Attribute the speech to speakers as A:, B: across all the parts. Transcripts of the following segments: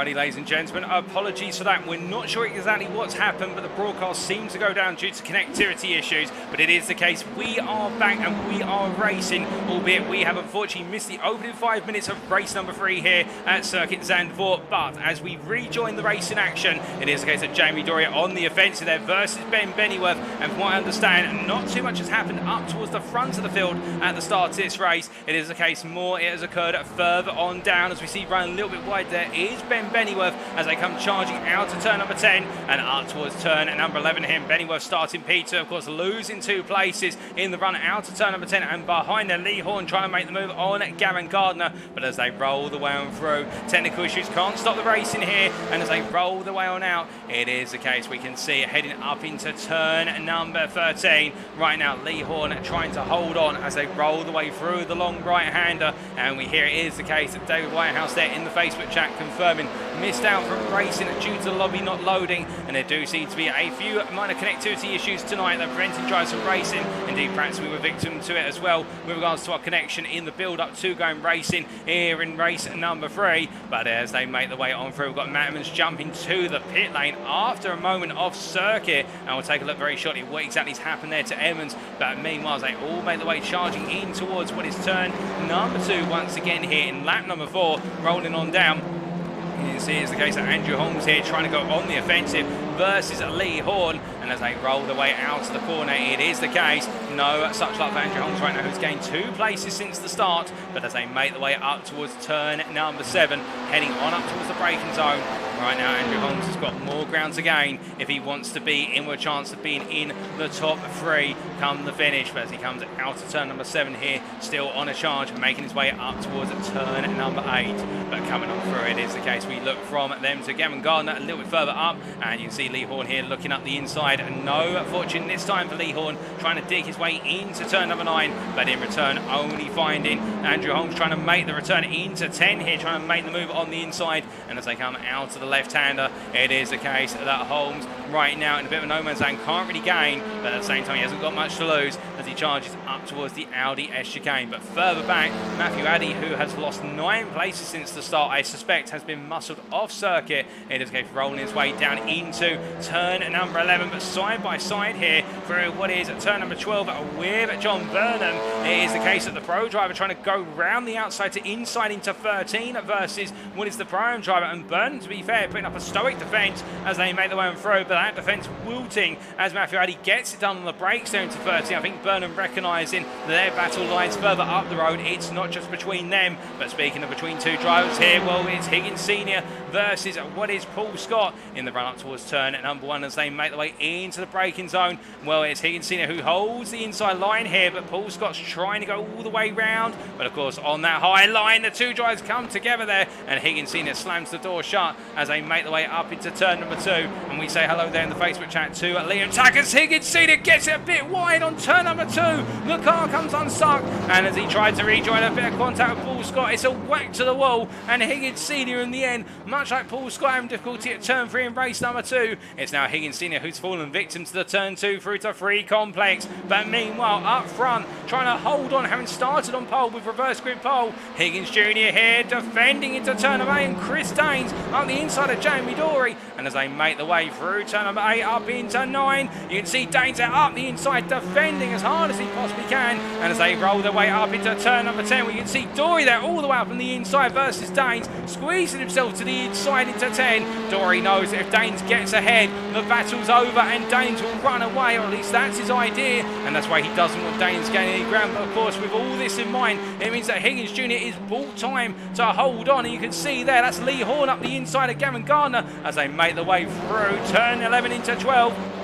A: Alrighty, ladies and gentlemen, apologies for that. We're not sure exactly what's happened, but the broadcast seems to go down due to connectivity issues. But it is the case. We are back and we are racing, albeit we have unfortunately missed the opening 5 minutes of race number 3 here at Circuit Zandvoort. But as we rejoin the race in action, it is the case that Jamie Dorey on the offensive there versus Ben Bennyworth. And from what I understand, not too much has happened up towards the front of the field at the start of this race. It is the case more it has occurred further on down, as we see running a little bit wide there is Ben Bennyworth as they come charging out to turn number 10 and up towards turn number 11 here. Bennyworth starting P2, of course, losing 2 places in the run out to turn number 10, and behind there Lee Horn trying to make the move on Gavin Gardner, but as they roll the way on through, technical issues can't stop the racing here, and as they roll the way on out, it is the case we can see it heading up into turn number 13. Right now Lee Horn trying to hold on as they roll the way through the long right-hander, and we hear it is the case that David Whitehouse there in the Facebook chat confirming missed out from racing due to the lobby not loading, and there do seem to be a few minor connectivity issues tonight that are preventing drivers from racing. Indeed, perhaps we were victim to it as well with regards to our connection in the build-up to going racing here in race number 3. But as they make the way on through, we've got Mattermans jumping to the pit lane after a moment of circuit, and we'll take a look very shortly what exactly has happened there to Edmonds. But meanwhile, they all make the way charging in towards what is turn number 2 once again here in lap number 4, rolling on down. You can see it's the case that Andrew Holmes here trying to go on the offensive versus Lee Horn, and as they roll their way out to the corner, it is the case no such luck for Andrew Holmes right now, who's gained 2 places since the start. But as they make the way up towards turn number 7, heading on up towards the braking zone, right now Andrew Holmes has got more ground to gain if he wants to be in with a chance of being in the top 3 come the finish. But as he comes out of turn number 7 here, still on a charge, making his way up towards turn number 8. But coming on through, it is the case we look from them to Gavin Gardner a little bit further up, and you can see Lee Horn here looking up the inside, and no fortune this time for Lee Horn, trying to dig his way into turn number 9, but in return only finding Andrew Holmes trying to make the return into 10 here, trying to make the move on the inside. And as they come out to the left-hander, it is the case that Holmes right now in a bit of a no man's land can't really gain, but at the same time he hasn't got much to lose as he charges up towards the Audi S chicane. But further back, Matthew Addy, who has lost 9 places since the start, I suspect has been muscled off circuit. It is rolling his way down into turn number 11, but side by side here through what is turn number 12 with John Burnham. It is the case that the pro driver trying to go round the outside to inside into 13 versus what is the pro driver, and Burnham, to be fair, putting up a stoic defence as they make the way on through, but that defence wilting as Matthew Addy gets it done on the brakes there into 13. I think Burnham recognising their battle lines further up the road. It's not just between them, but speaking of between 2 drivers here, well, it's Higgins Senior versus what is Paul Scott in the run up towards turn number 1 as they make the way into the braking zone. Well, it's Higgins Senior who holds the inside line here, but Paul Scott's trying to go all the way round. But of course, on that high line, the 2 drivers come together there, and Higgins Senior slams the door shut as they make the way up into turn number 2. And we say hello there in the Facebook chat to Liam Tackers. Higgins Senior gets it a bit wide on turn number 2. The car comes unstuck, and as he tried to rejoin a bit of contact with Paul Scott, it's a whack to the wall, and Higgins Senior in the end, much like Paul Scott having difficulty at turn 3 in race number 2, it's now Higgins Senior who's fallen victim to the turn 2 through to 3 complex. But meanwhile, up front, trying to hold on, having started on pole with reverse grip pole, Higgins Junior here defending into turn number 8, and Chris Daines on the inside of Jamie Dorey. And as they make the way through turn number 8 up into 9, you can see Daines out up the inside defending as hard as he possibly can. And as they roll their way up into turn number 10, we can see Dorey there all the way up on the inside versus Daines, squeezing himself to the inside into 10. Dorey knows that if Daines gets ahead, the battle's over and Daines will run away, or at least that's his idea, and that's why he doesn't want Daines gaining any ground. But of course, with all this in mind, it means that Higgins Junior is bought time to hold on, and you can see there that's Lee Horn up the inside of Gavin Gardner as they make the way through turn 11 into 12.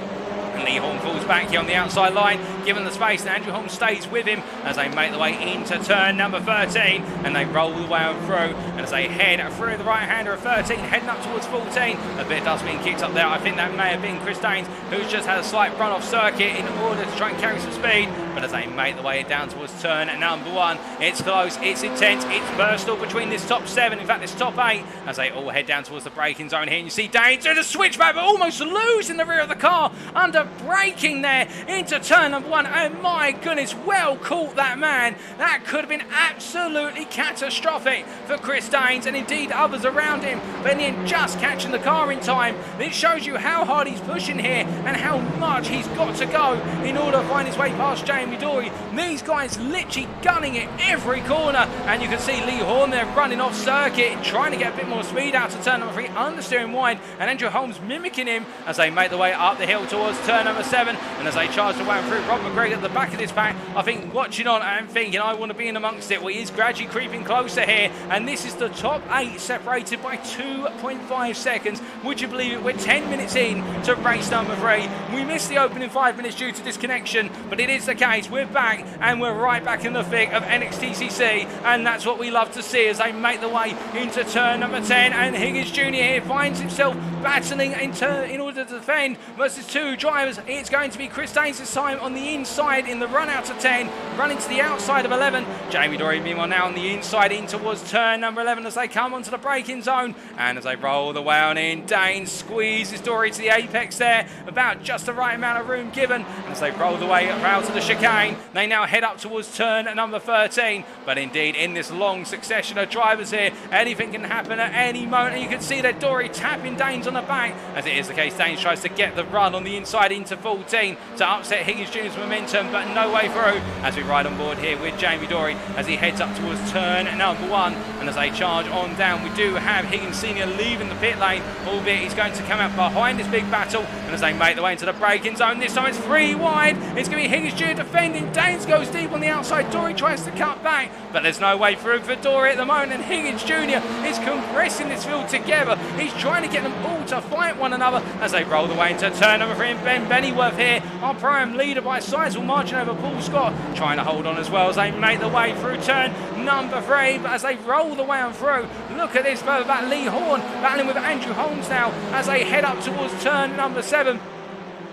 A: And Lee Horn falls back here on the outside line, given the space, and Andrew Holmes stays with him as they make the way into turn number 13, and they roll the way on through, and as they head through the right-hander of 13, heading up towards 14, a bit of dust being kicked up there. I think that may have been Chris Daines, who's just had a slight run off circuit in order to try and carry some speed. But as they make the way down towards turn number 1, it's close, it's intense, it's personal between this top 7, in fact this top 8, as they all head down towards the braking zone here. And you see Daines doing a switchback, but almost losing the rear of the car under braking there into turn number 1, and my goodness, well caught that man. That could have been absolutely catastrophic for Chris Danes and indeed others around him, but in the end just catching the car in time. This shows you how hard he's pushing here and how much he's got to go in order to find his way past Jamie Dorey. These guys literally gunning it every corner, and you can see Lee Horn there running off circuit, trying to get a bit more speed out to turn number 3, understeering wide, and Andrew Holmes mimicking him as they make their way up the hill towards turn number 7, and as they charge the way through, Rob McGregor at the back of this pack, I think watching on and thinking, I want to be in amongst it. Well, he is gradually creeping closer here, and this is the top 8 separated by 2.5 seconds. Would you believe it? We're 10 minutes in to race number 3. We missed the opening 5 minutes due to disconnection, but it is the case. We're back, and we're right back in the thick of NXTCC, and that's what we love to see as they make the way into turn number 10, and Higgins Junior here finds himself battling in order to defend versus 2 drivers. It's going to be Chris Danes this time on the inside in the run out of 10, running to the outside of 11. Jamie Dorey meanwhile now on the inside in towards turn number 11 as they come onto the braking zone, and as they roll the way on in, Danes squeezes Dorey to the apex there, about just the right amount of room given, and as they roll the way around to the chicane, they now head up towards turn number 13. But indeed, in this long succession of drivers here, anything can happen at any moment, and you can see that Dorey tapping Danes on the back. As it is the case, Danes tries to get the run on the inside into 14 to upset Higgins Junior's momentum, but no way through as we ride on board here with Jamie Dorey as he heads up towards turn number 1, and as they charge on down, we do have Higgins Senior leaving the pit lane, albeit he's going to come out behind this big battle, and as they make their way into the braking zone, this time it's 3 wide. It's going to be Higgins Junior defending. Danes goes deep on the outside. Dorey tries to cut back, but there's no way through for Dorey at the moment, and Higgins Junior is compressing this field together. He's trying to get them all to fight one another as they roll the way into turn number 3, and Ben Bennyworth here, our prime leader by a sizable margin over Paul Scott, trying to hold on as well as they make their way through turn number 3. But as they roll the way on through, look at this further back, Lee Horn battling with Andrew Holmes now as they head up towards turn number 7.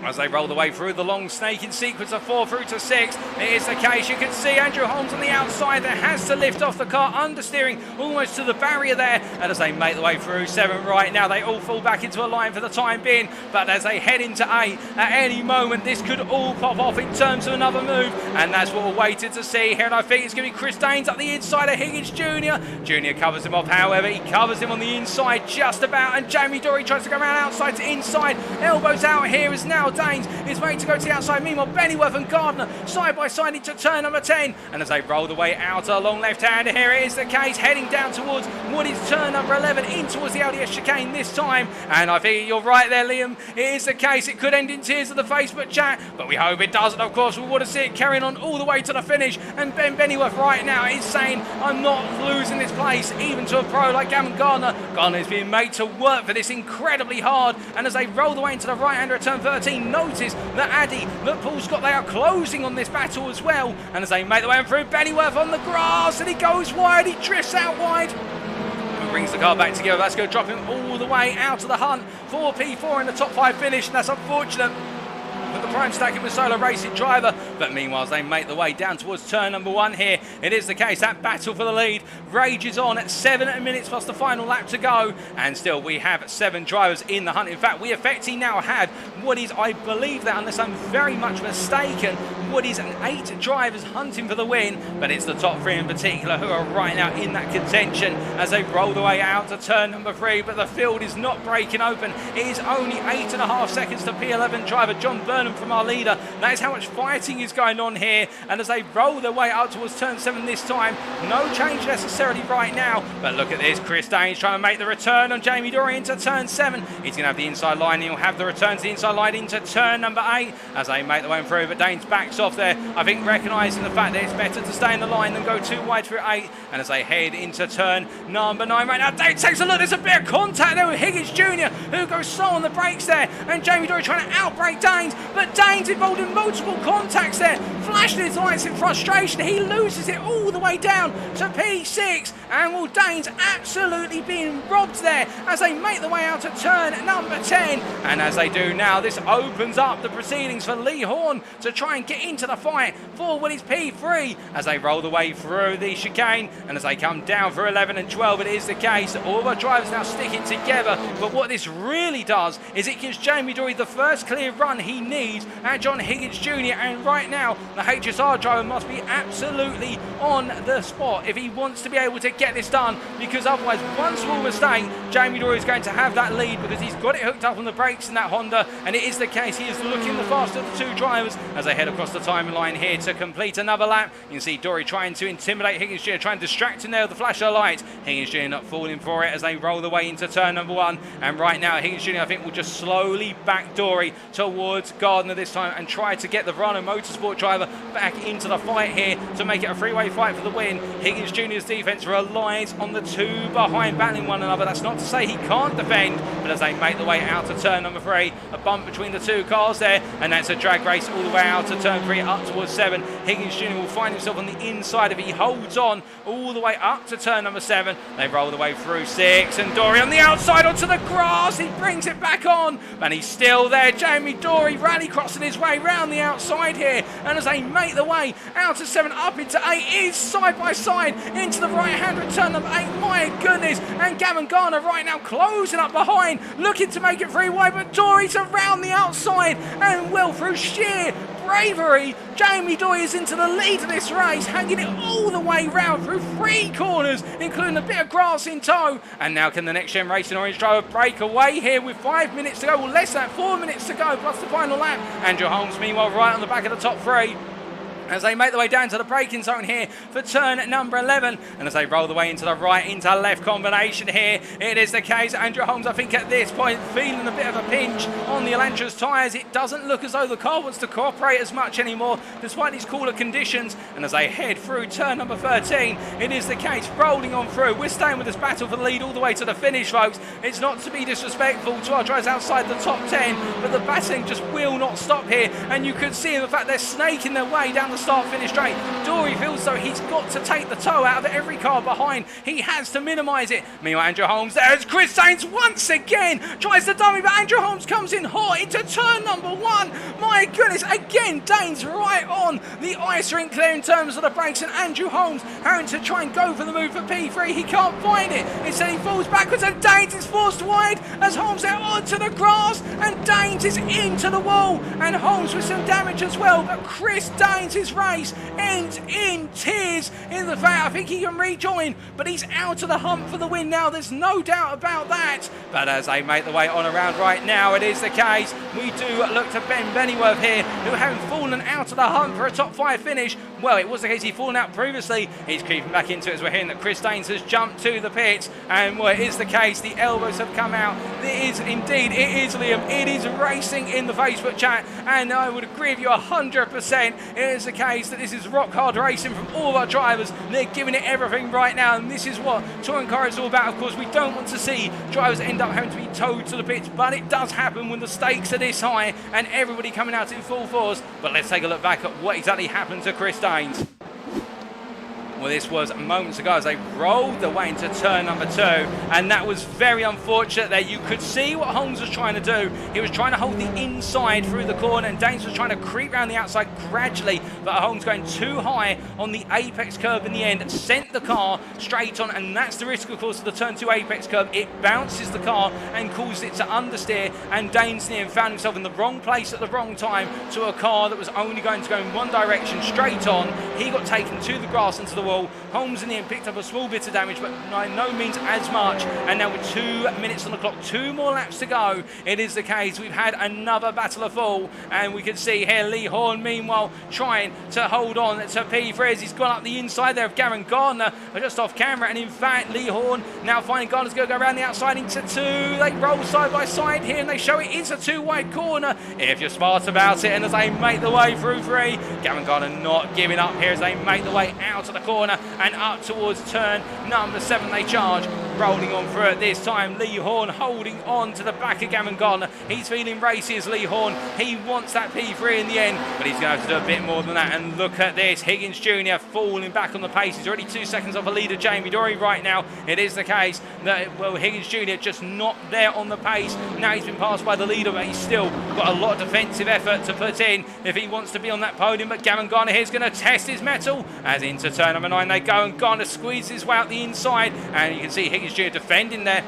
A: As they roll the way through the long snaking sequence of 4 through to 6, it is the case. You can see Andrew Holmes on the outside that has to lift off the car, understeering almost to the barrier there. And as they make the way through 7 right now, they all fall back into a line for the time being. But as they head into 8, at any moment, this could all pop off in terms of another move. And that's what we're waiting to see here. And I think it's going to be Chris Danes up the inside of Higgins Junior. Junior covers him off, however, he covers him on the inside just about. And Jamie Dorey tries to go around outside to inside. Elbows out here is now Danes is ready to go to the outside. Meanwhile, Bennyworth and Gardner side by side into turn number 10. And as they roll the way out along left-hander, here it is the case, heading down towards what is turn number 11, in towards the LDS chicane this time. And I think you're right there, Liam. It is the case. It could end in tears of the Facebook chat, but we hope it doesn't. Of course, we want to see it carrying on all the way to the finish. And Ben Bennyworth right now is saying, I'm not losing this place, even to a pro like Gavin Gardner. Gardner is being made to work for this incredibly hard. And as they roll the way into the right-hander at turn 13, notice that Addy, that Paul Scott, they are closing on this battle as well. And as they make the way through, Bennyworth on the grass, and he goes wide, he drifts out wide. Brings the car back together. That's going to drop him all the way out of the hunt for P4 in the top 5 finish, and that's unfortunate for the prime stacking with solo racing driver. But meanwhile, as they make the way down towards turn number 1 here, it is the case. That battle for the lead rages on at 7 minutes plus the final lap to go, and still we have 7 drivers in the hunt. In fact, we effectively now have what is, I believe that, unless I'm very much mistaken, what is 8 drivers hunting for the win, but it's the top 3 in particular who are right now in that contention as they roll the way out to turn number 3. But the field is not breaking open. It is only 8.5 seconds to P11 driver John Burnham from our leader. That is how much fighting is going on here. And as they roll their way up towards turn 7 this time, no change necessarily right now. But look at this, Chris Danes trying to make the return on Jamie Dorey into turn 7. He's going to have the inside line. He'll have the return to the inside line into turn number 8 as they make the way through. But Danes backs off there, I think recognising the fact that it's better to stay in the line than go too wide through 8. And as they head into turn number 9 right now, Danes takes a look. There's a bit of contact there with Higgins Junior, who goes slow on the brakes there. And Jamie Dorey trying to outbrake Danes, but Danes involved in multiple contacts there, flashing his lights in frustration. He loses it all the way down to P6. And Will Danes absolutely being robbed there as they make the way out of turn number 10. And as they do now, this opens up the proceedings for Lee Horn to try and get into the fight for Willys P3 as they roll the way through the chicane. And as they come down for 11 and 12, it is the case that all the drivers now sticking together. But what this really does is it gives Jamie Dorey the first clear run he needs at John Higgins Junior. And right now, the HSR driver must be absolutely on the spot if he wants to be able to get this done, because otherwise, one small mistake, Jamie Dorey is going to have that lead because he's got it hooked up on the brakes in that Honda. And it is the case, he is looking the faster of the two drivers as they head across the timeline here to complete another lap. You can see Dorey trying to intimidate Higgins Jr., trying to distract him there with the flasher light. Higgins Jr. not falling for it as they roll the way into turn number 1. And right now, Higgins Jr. I think will just slowly back Dorey towards Gardner this time and try to get the Verano Motorsport driver back into the fight here to make it a three-way fight for the win. Higgins Jr.'s defense relies on the two behind battling one another. That's not to say he can't defend, but as they make the way out to turn number 3, a bump between the two cars there, and that's a drag race all the way out to turn 3 up towards 7. Higgins Jr. will find himself on the inside if he holds on all the way up to turn number 7. They roll the way through 6, and Dorey on the outside onto the grass. He brings it back on, and he's still there. Jamie Dorey rally crossing his way round the outside here, and as they make the way out to 7 up into 8, is side by side into the right hand of turn number 8. My goodness, and Gavin Garner right now closing up behind, looking to make it 3 wide, but Dorey's around the outside, and will through sheer bravery, Jamie Dorey is into the lead of this race, hanging it all the way round through 3 corners, including a bit of grass in tow. And now can the Next Gen Racing Orange driver break away here with 5 minutes to go, well, less than 4 minutes to go, plus the final lap. Andrew Holmes, meanwhile, right on the back of the top 3. As they make the way down to the braking zone here for turn number 11. And as they roll the way into the right, into left combination here, it is the case. Andrew Holmes, I think at this point, feeling a bit of a pinch on the Elantra's tyres. It doesn't look as though the car wants to cooperate as much anymore, despite these cooler conditions. And as they head through turn number 13, it is the case, rolling on through. We're staying with this battle for the lead all the way to the finish, folks. It's not to be disrespectful to our drivers outside the top 10, but the battling just will not stop here. And you could see in the fact they're snaking their way down the start-finish straight. Dorey feels though he's got to take the toe out of every car behind. He has to minimise it. Meanwhile, Andrew Holmes, there's Chris Daines once again. Tries to dummy, but Andrew Holmes comes in hot into turn number 1. My goodness, again, Daines right on the ice rink there in terms of the brakes, and Andrew Holmes having to try and go for the move for P3. He can't find it. Instead, he falls backwards, and Daines is forced wide as Holmes out onto the grass, and Daines is into the wall, and Holmes with some damage as well. But Chris Daines' race ends in tears in the fact I think he can rejoin, but he's out of the hump for the win now. There's no doubt about that. But as they make the way on around right now, it is the case. We do look to Ben Bennyworth here, who having fallen out of the hunt for a top 5 finish. Well, it was the case he'd fallen out previously. He's creeping back into it as we're hearing that Chris Daines has jumped to the pits. And well, it is the case. The elbows have come out. It is indeed, it is Liam. It is racing in the Facebook chat. And I would agree with you 100%. It is the case that this is rock hard racing from all of our drivers. They're giving it everything right now. And this is what touring car is all about. Of course, we don't want to see drivers end up having to be towed to the pits, but it does happen when the stakes are this high and everybody coming out in full force. But let's take a look back at what exactly happened to Chris Daines. Well, this was moments ago as they rolled their way into turn number 2, and that was very unfortunate there. You could see what Holmes was trying to do. He was trying to hold the inside through the corner, and Daines was trying to creep around the outside gradually, but Holmes going too high on the apex curve in the end, sent the car straight on, and that's the risk, of course, of the turn 2 apex curve. It bounces the car and causes it to understeer, and Daines found himself in the wrong place at the wrong time to a car that was only going to go in one direction, straight on. He got taken to the grass and to the wall. Holmes in the end picked up a small bit of damage, but by no means as much. And now with 2 minutes on the clock, 2 more laps to go, it is the case. We've had another battle of fall, and we can see here Lee Horn, meanwhile, trying to hold on to P3 as he's gone up the inside there of Gavin Gardner, just off camera. And in fact, Lee Horn now finding Gardner's going to go around the outside into 2. They roll side by side here, and they show it is a 2-wide corner if you're smart about it. And as they make the way through 3, Gavin Gardner not giving up here as they make the way out of the corner and up towards turn number 7 they charge. rolling on through it this time. Lee Horn holding on to the back of Gavin Gardner. He's feeling racy as Lee Horn. He wants that P3 in the end, but he's going to have to do a bit more than that. And look at this, Higgins Junior falling back on the pace. He's already 2 seconds off a leader, Jamie Dorey, right now. It is the case that, well, Higgins Junior just not there on the pace. Now he's been passed by the leader, but he's still got a lot of defensive effort to put in if he wants to be on that podium. But Gavin Garner here is going to test his mettle as into turn number 9 they go, and Garner squeezes his way out the inside, and you can see Higgins Jr. defending there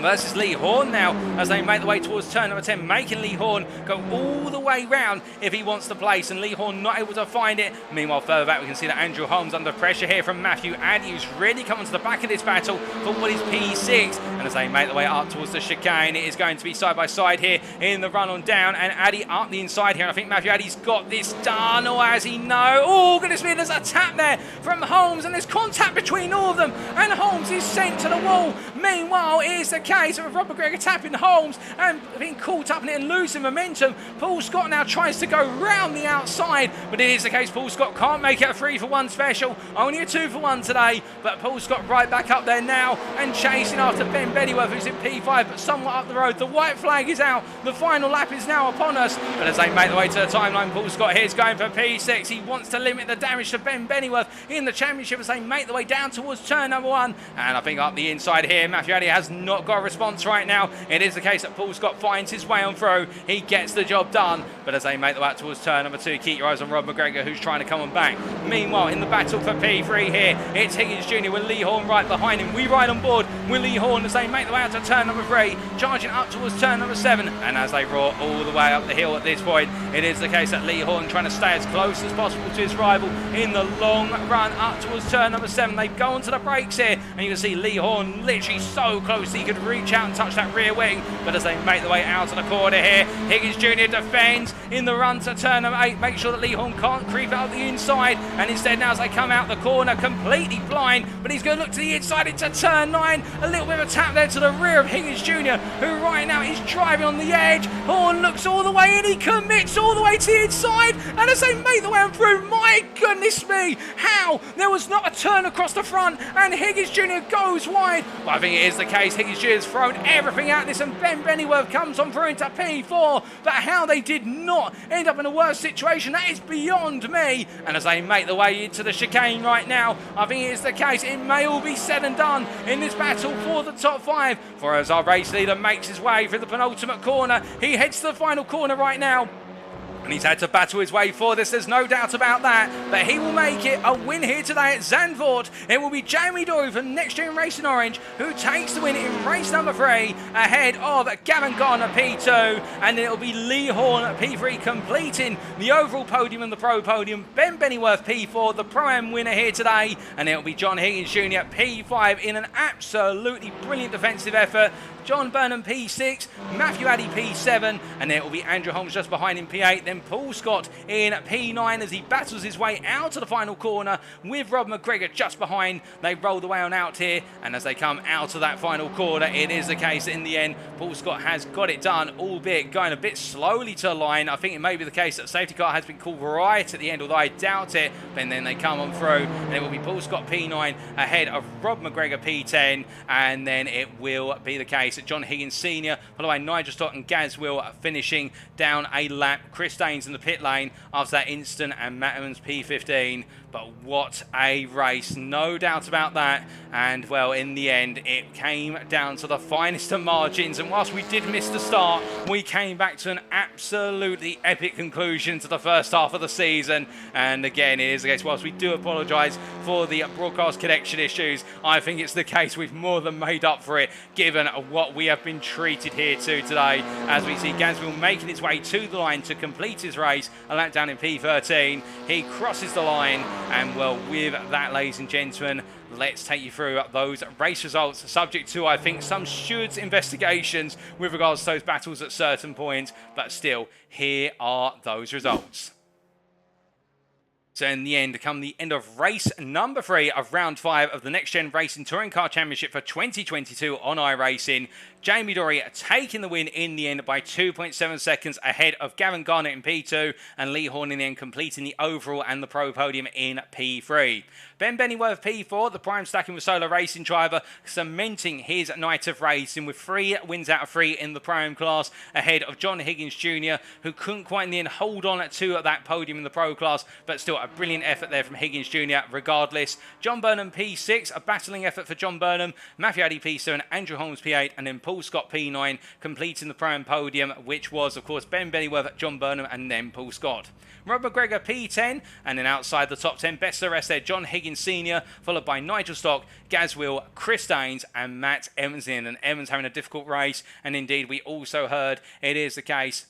A: versus Lee Horn now as they make the way towards turn number 10, making Lee Horn go all the way round if he wants to place, and Lee Horn not able to find it. Meanwhile, further back we can see that Andrew Holmes under pressure here from Matthew Addy, who's really coming to the back of this battle for what is P6, and as they make the way up towards the chicane, it is going to be side by side here in the run on down, and Addy up the inside here, and I think Matthew Addy's got this done, or has he? No. Oh goodness me, there's a tap there from Holmes, and there's contact between all of them, and Holmes is sent to the wall. Meanwhile, here's the case of Rob McGregor tapping Holmes and being caught up in it and losing momentum. Paul Scott now tries to go round the outside, but it is the case Paul Scott can't make it a 3-for-1 special, only a 2-for-1 today, but Paul Scott right back up there now and chasing after Ben Beddyworth, who's in P5 but somewhat up the road. The white flag is out, the final lap is now upon us, but as they make the way to the timeline, Paul Scott here is going for P6. He wants to limit the damage to Ben Beddyworth in the championship as they make the way down towards turn number 1, and I think up the inside here Matthew Addy has not got a response right now. It is the case that Paul Scott finds his way on through. He gets the job done, but as they make the way out towards turn number 2, keep your eyes on Rob McGregor, who's trying to come on back. Meanwhile, in the battle for P3 here, it's Higgins Jr. with Lee Horn right behind him. We ride on board with Lee Horn as they make the way out to turn number 3, charging up towards turn number 7, and as they roar all the way up the hill at this point, it is the case that Lee Horn trying to stay as close as possible to his rival in the long run up towards turn number 7. They go onto the brakes here, and you can see Lee Horn literally so close he could reach out and touch that rear wing, but as they make the way out of the corner here, Higgins Jr. defends in the run to turn number 8, make sure that Lee Horn can't creep out the inside, and instead now as they come out the corner completely blind, but he's going to look to the inside into turn 9, a little bit of a tap there to the rear of Higgins Jr., who right now is driving on the edge. Horn looks all the way in, he commits all the way to the inside, and as they make the way on through, my goodness me, how there was not a turn across the front, and Higgins Jr. goes wide. Well, I think it is the case, Higgins Jr. has thrown everything at this, and Ben Beddyworth comes on through into P4, but how they did not end up in a worse situation, that is beyond me. And as they make the way into the chicane right now, I think it is the case, it may all be said and done in this battle for the top 5, for as our race leader makes his way through the penultimate corner, he heads to the final corner right now. And he's had to battle his way for this, there's no doubt about that. But he will make it a win here today at Zandvoort. It will be Jamie Dorey from NXTGEN Racing Orange who takes the win in race number 3 ahead of Gavin Garner P2. And then it will be Lee Horn at P3 completing the overall podium and the pro podium. Ben Beddyworth P4, the Pro-Am winner here today. And it will be John Higgins Jr. P5 in an absolutely brilliant defensive effort. John Burnham P6, Matthew Addy P7, and then it will be Andrew Holmes just behind him P8, then Paul Scott in P9 as he battles his way out to the final corner with Rob McGregor just behind. They roll the way on out here, and as they come out of that final corner, it is the case that in the end, Paul Scott has got it done, albeit going a bit slowly to the line. I think it may be the case that safety car has been called right at the end, although I doubt it, but then they come on through, and it will be Paul Scott P9 ahead of Rob McGregor P10, and then it will be the case John Higgins Senior, followed by Nigel Stott and Gaz Will finishing down a lap. Chris Daines in the pit lane after that instant, and Matt Evans P15. But what a race, no doubt about that. And well, in the end, it came down to the finest of margins. And whilst we did miss the start, we came back to an absolutely epic conclusion to the first half of the season. And again, it is the case, whilst we do apologise for the broadcast connection issues, I think it's the case we've more than made up for it, given what we have been treated here to today. As we see Gansville making his way to the line to complete his race, a lap down in P13. He crosses the line. And well, with that, ladies and gentlemen, let's take you through those race results, subject to, I think, some stewards' investigations with regards to those battles at certain points. But still, here are those results. So in the end, come the end of race number 3 of round 5 of the NXTGEN Racing Touring Car Championship for 2022 on iRacing. Jamie Dorey taking the win in the end by 2.7 seconds ahead of Gavin Garner in P2, and Lee Horn in the end completing the overall and the pro podium in P3. Ben Bennyworth P4, the prime stacking with Solo Racing driver, cementing his night of racing with 3 wins out of 3 in the prime class, ahead of John Higgins Junior, who couldn't quite in the end hold on to that podium in the pro class, but still a brilliant effort there from Higgins Junior regardless. John Burnham P6, a battling effort for John Burnham, Matthew Addy P7, Andrew Holmes P8, and then Paul Scott P9, completing the prime podium, which was, of course, Ben Bennyworth, John Burnham, and then Paul Scott. Rob McGregor P10, and then outside the top 10, best of the rest there, John Higgins Senior, followed by Nigel Stock, Gaz Will, Chris Daines, and Matt Evans in. And Evans having a difficult race, and indeed we also heard it is the case.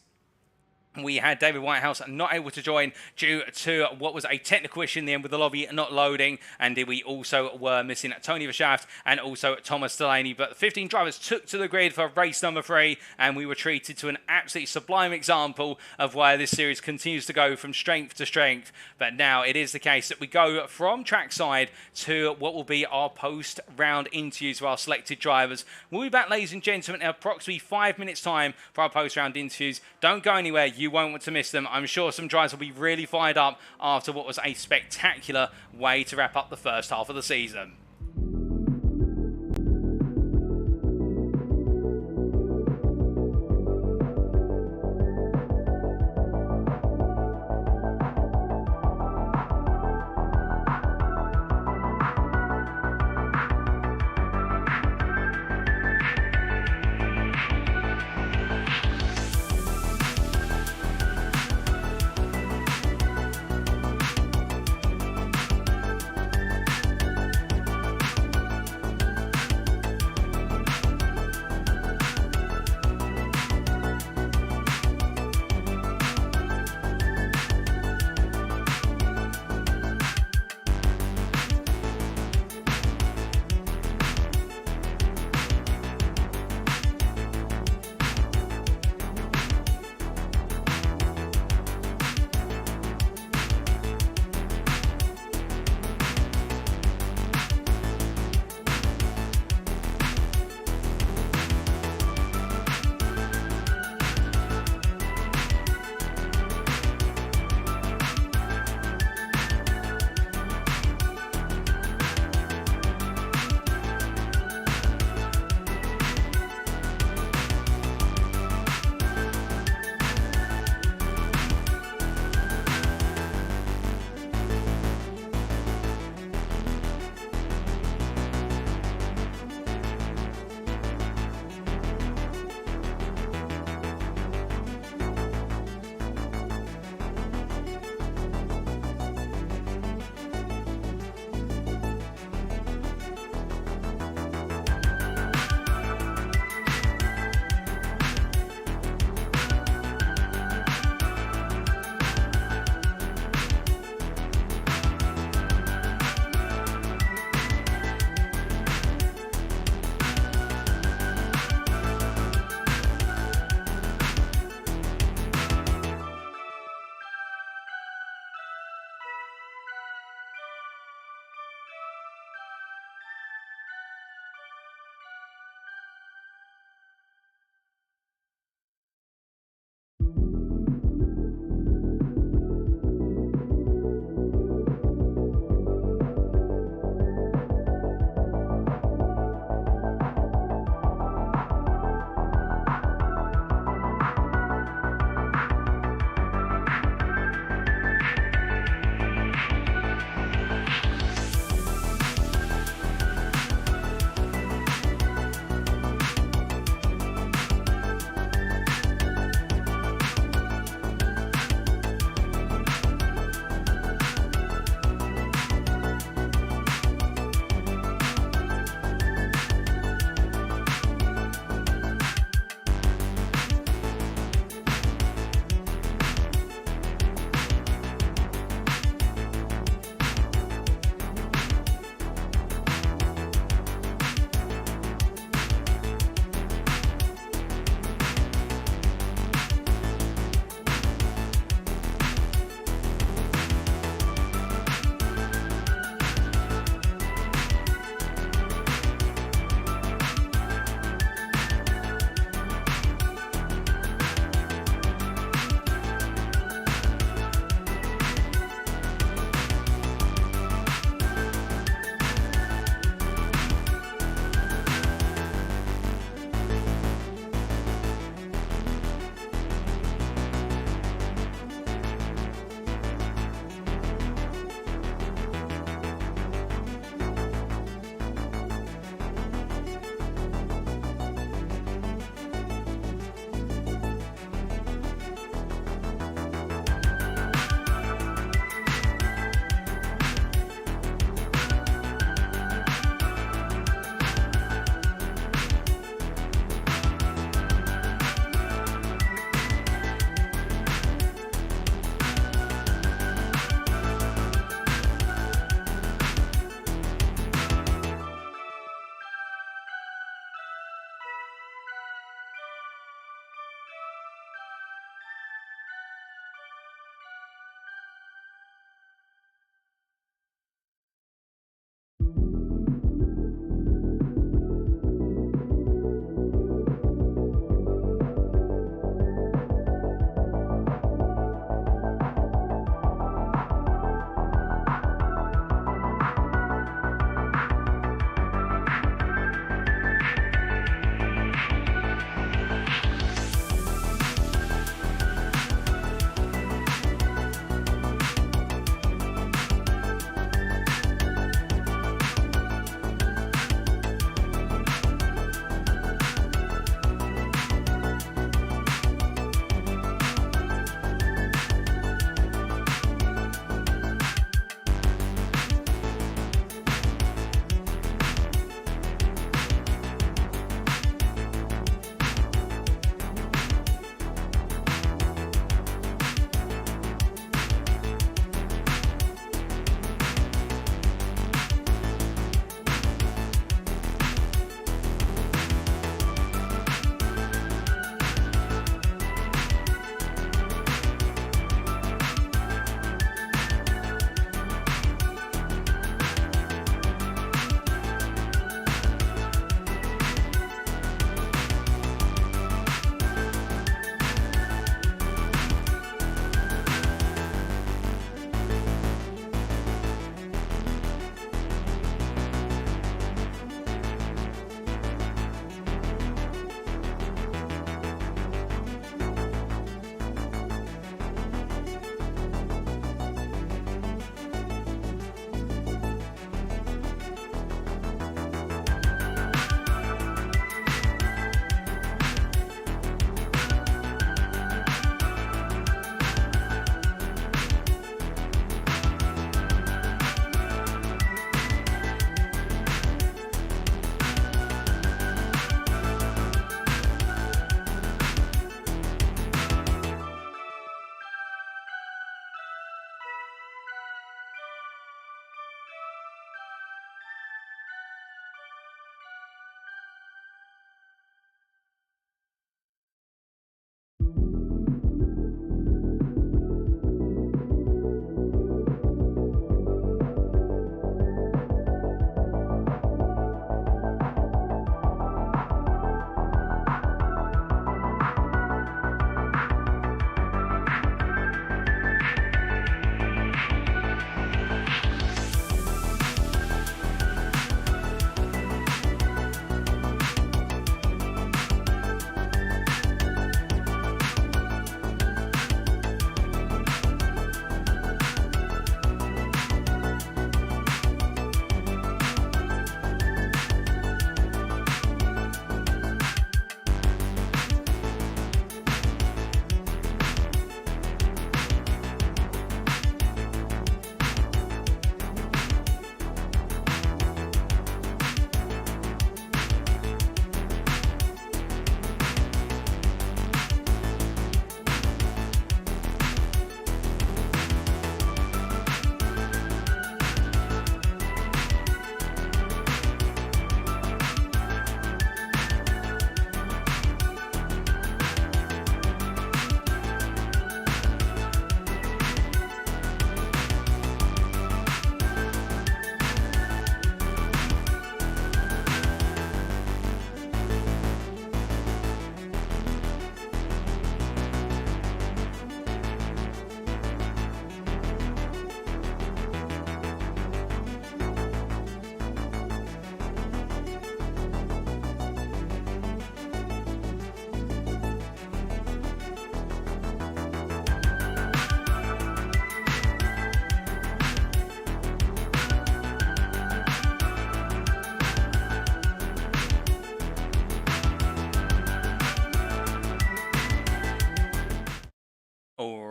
A: We had David Whitehouse not able to join due to what was a technical issue in the end with the lobby not loading, and we also were missing Tony Verschaft and also Thomas Delaney. But the 15 drivers took to the grid for race number 3, and we were treated to an absolutely sublime example of why this series continues to go from strength to strength. But now it is the case that we go from trackside to what will be our post-round interviews of our selected drivers. We'll be back, ladies and gentlemen, in approximately 5 minutes' time for our post-round interviews. Don't go anywhere. You won't want to miss them. I'm sure some drivers will be really fired up after what was a spectacular way to wrap up the first half of the season.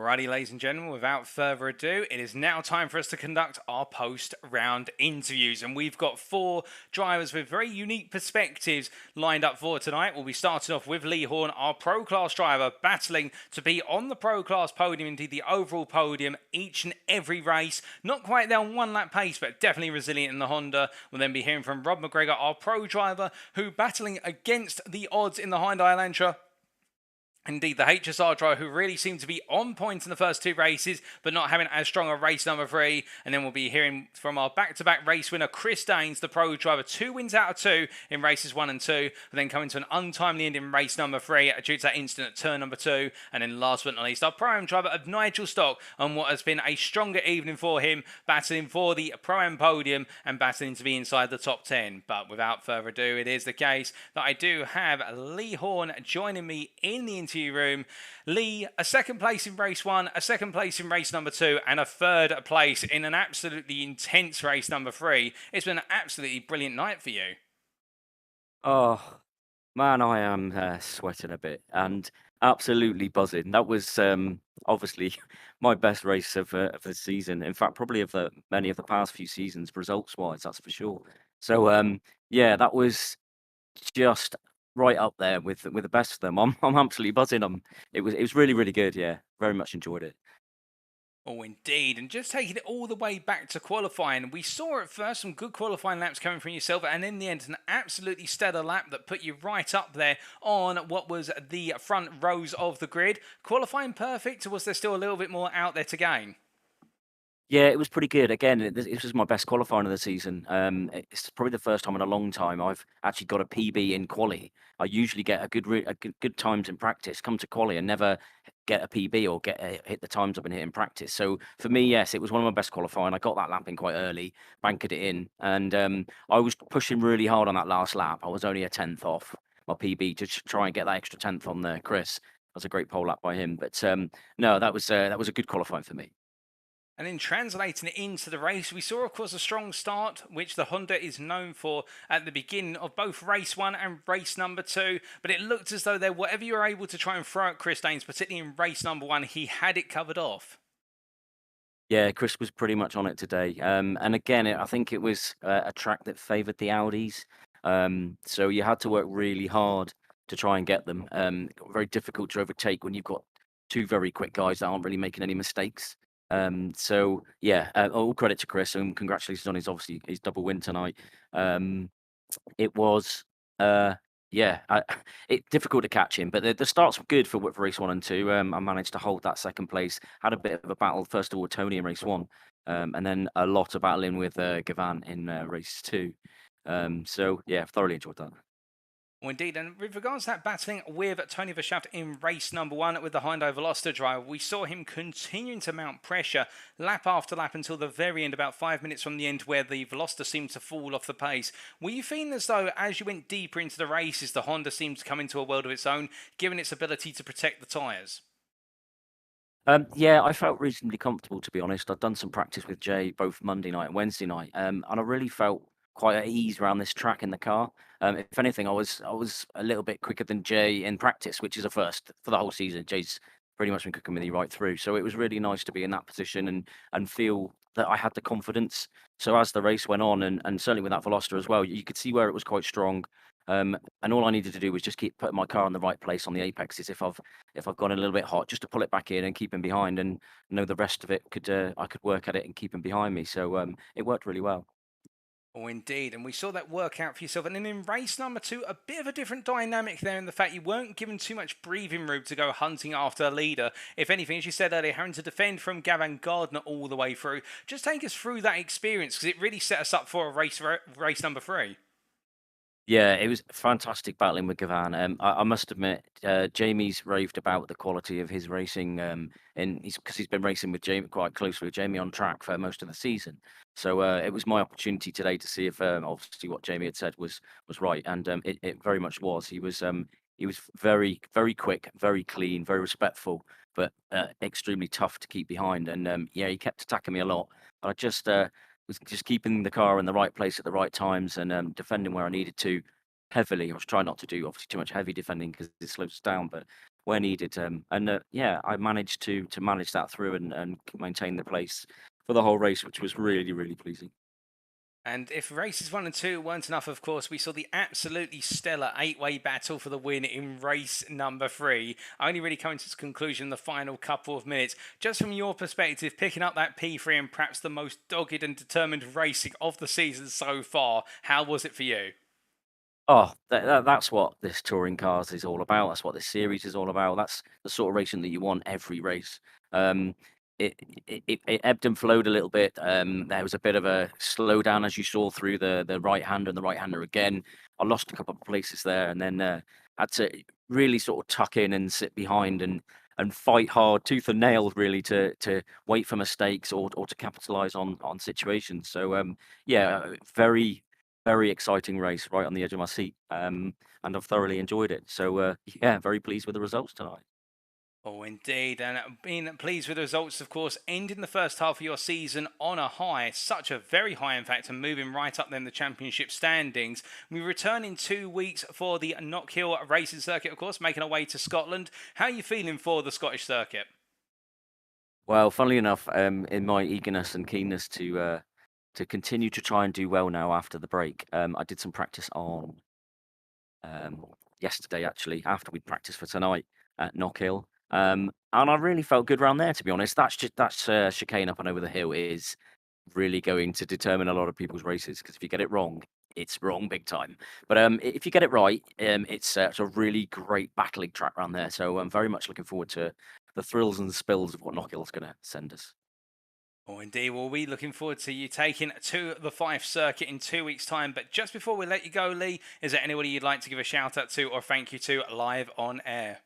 A: Alrighty, ladies and gentlemen, without further ado, it is now time for us to conduct our post-round interviews. And we've got four drivers with very unique perspectives lined up for tonight. We'll be starting off with Lee Horn, our Pro Class driver, battling to be on the Pro Class podium, indeed the overall podium, each and every race. Not quite there on one lap pace, but definitely resilient in the Honda. We'll then be hearing from Rob McGregor, our Pro driver, who battling against the odds in the Hyundai Elantra. Indeed, the HSR driver who really seemed to be on point in the first two races, but not having as strong a race number 3. And then we'll be hearing from our back-to-back race winner, Chris Daines, the Pro driver, 2 wins out of 2 in races 1 and 2, but then coming to an untimely end in race number 3 due to that incident at turn number 2. And then last but not least, our Pro-Am driver of Nigel Stock on what has been a stronger evening for him, battling for the Pro-Am podium and battling to be inside the top 10. But without further ado, it is the case that I do have Lee Horn joining me in the interview room. Lee, a second place in race 1, a second place in race number 2, and a third place in an absolutely intense race number 3. It's been an absolutely brilliant night for you.
B: Oh, man, I am sweating a bit and absolutely buzzing. That was obviously my best race of the season. In fact, probably of the many of the past few seasons, results-wise, that's for sure. So yeah, that was just right up there with the best of them. I'm absolutely buzzing. It was really good. Yeah, very much enjoyed it.
A: Oh, indeed. And just taking it all the way back to qualifying, we saw at first some good qualifying laps coming from yourself, and in the end, an absolutely stellar lap that put you right up there on what was the front rows of the grid. Qualifying perfect, or was there still a little bit more out there to gain?
B: Yeah, it was pretty good. Again, this was my best qualifying of the season. It's probably the first time in a long time I've actually got a PB in quali. I usually get a good times in practice, come to quali and never get a PB or hit the times I've been hitting in practice. So for me, yes, it was one of my best qualifying. I got that lap in quite early, bankered it in, and I was pushing really hard on that last lap. I was only a tenth off my PB to try and get that extra tenth on there. Chris, that was a great pole lap by him. But no, that was a good qualifying for me.
A: And in translating it into the race, we saw, of course, a strong start, which the Honda is known for at the beginning of both race 1 and race number 2. But it looked as though whatever you were able to try and throw at Chris Daines, particularly in race number 1, he had it covered off.
B: Yeah, Chris was pretty much on it today. And again, I think it was a track that favoured the Audis. So you had to work really hard to try and get them. Very difficult to overtake when you've got two very quick guys that aren't really making any mistakes. So yeah, all credit to Chris and congratulations on his double win tonight. It was yeah, difficult to catch him, but the starts were good for race 1 and 2. I managed to hold that second place. Had a bit of a battle first of all with Tony in race 1, and then a lot of battling with Gavan in race 2. So yeah, thoroughly enjoyed that.
A: Well, indeed, and with regards to that battling with Tony Verschaft in race number 1 with the Hyundai Veloster driver, we saw him continuing to mount pressure lap after lap until the very end, about 5 minutes from the end, where the Veloster seemed to fall off the pace. Were you feeling as though, as you went deeper into the races, the Honda seemed to come into a world of its own, given its ability to protect the tyres?
B: Yeah, I felt reasonably comfortable to be honest. I'd done some practice with Jay both Monday night and Wednesday night, and I really felt quite at ease around this track in the car. If anything, I was a little bit quicker than Jay in practice, which is a first for the whole season. Jay's pretty much been cooking with me right through, so it was really nice to be in that position and feel that I had the confidence. So as the race went on, and certainly with that Veloster as well, you could see where it was quite strong. And all I needed to do was just keep putting my car in the right place on the apexes. If I've gone a little bit hot, just to pull it back in and keep him behind, and know the rest of it could I could work at it and keep him behind me. So it worked really well.
A: Oh, indeed. And we saw that work out for yourself. And then in race number 2, a bit of a different dynamic there in the fact you weren't given too much breathing room to go hunting after a leader. If anything, as you said earlier, having to defend from Gavin Gardner all the way through. Just take us through that experience because it really set us up for a race number 3.
B: Yeah, it was fantastic battling with Gavan. I must admit, Jamie's raved about the quality of his racing, and he's been racing with Jamie quite closely with Jamie on track for most of the season. So it was my opportunity today to see if obviously what Jamie had said was right, and it very much was. He was very quick, very clean, very respectful, but extremely tough to keep behind. And yeah, he kept attacking me a lot. I was just keeping the car in the right place at the right times and defending where I needed to heavily. I was trying not to do obviously too much heavy defending because it slows us down, but where needed. Yeah, I managed to manage that through and maintain the place for the whole race, which was really, really pleasing.
A: And if races 1 and 2 weren't enough, of course, we saw the absolutely stellar 8-way battle for the win in race number 3. Only really coming to its conclusion in the final couple of minutes. Just from your perspective, picking up that P3 and perhaps the most dogged and determined racing of the season so far, how was it for you?
B: Oh, that's what this touring cars is all about. That's what this series is all about. That's the sort of racing that you want every race. Um, it ebbed and flowed a little bit. There was a bit of a slowdown as you saw through the right hander and the right hander again. I lost a couple of places there, and then had to really sort of tuck in and sit behind and fight hard, tooth and nail, really, to wait for mistakes or to capitalise on situations. So yeah, very exciting race, right on the edge of my seat, and I've thoroughly enjoyed it. So yeah, very pleased with the results tonight.
A: Oh, indeed. And being pleased with the results, of course, ending the first half of your season on a high, such a very high, in fact, and moving right up then the championship standings. We return in 2 weeks for the Knockhill Racing Circuit, of course, making our way to Scotland. How are you feeling for the Scottish circuit?
B: Well, funnily enough, in my eagerness and keenness to continue to try and do well now after the break, I did some practice on yesterday, actually, after we'd practiced for tonight at Knockhill. And I really felt good around there, to be honest. That's chicane up and over the hill is really going to determine a lot of people's races, because if you get it wrong, it's wrong big time. But if you get it right, it's a really great battling track around there. So I'm very much looking forward to the thrills and the spills of what Knockhill's going to send us.
A: Oh, indeed. We'll be looking forward to you taking to the Fife circuit in 2 weeks' time. But just before we let you go, Lee, is there anybody you'd like to give a shout out to or thank you to live on air?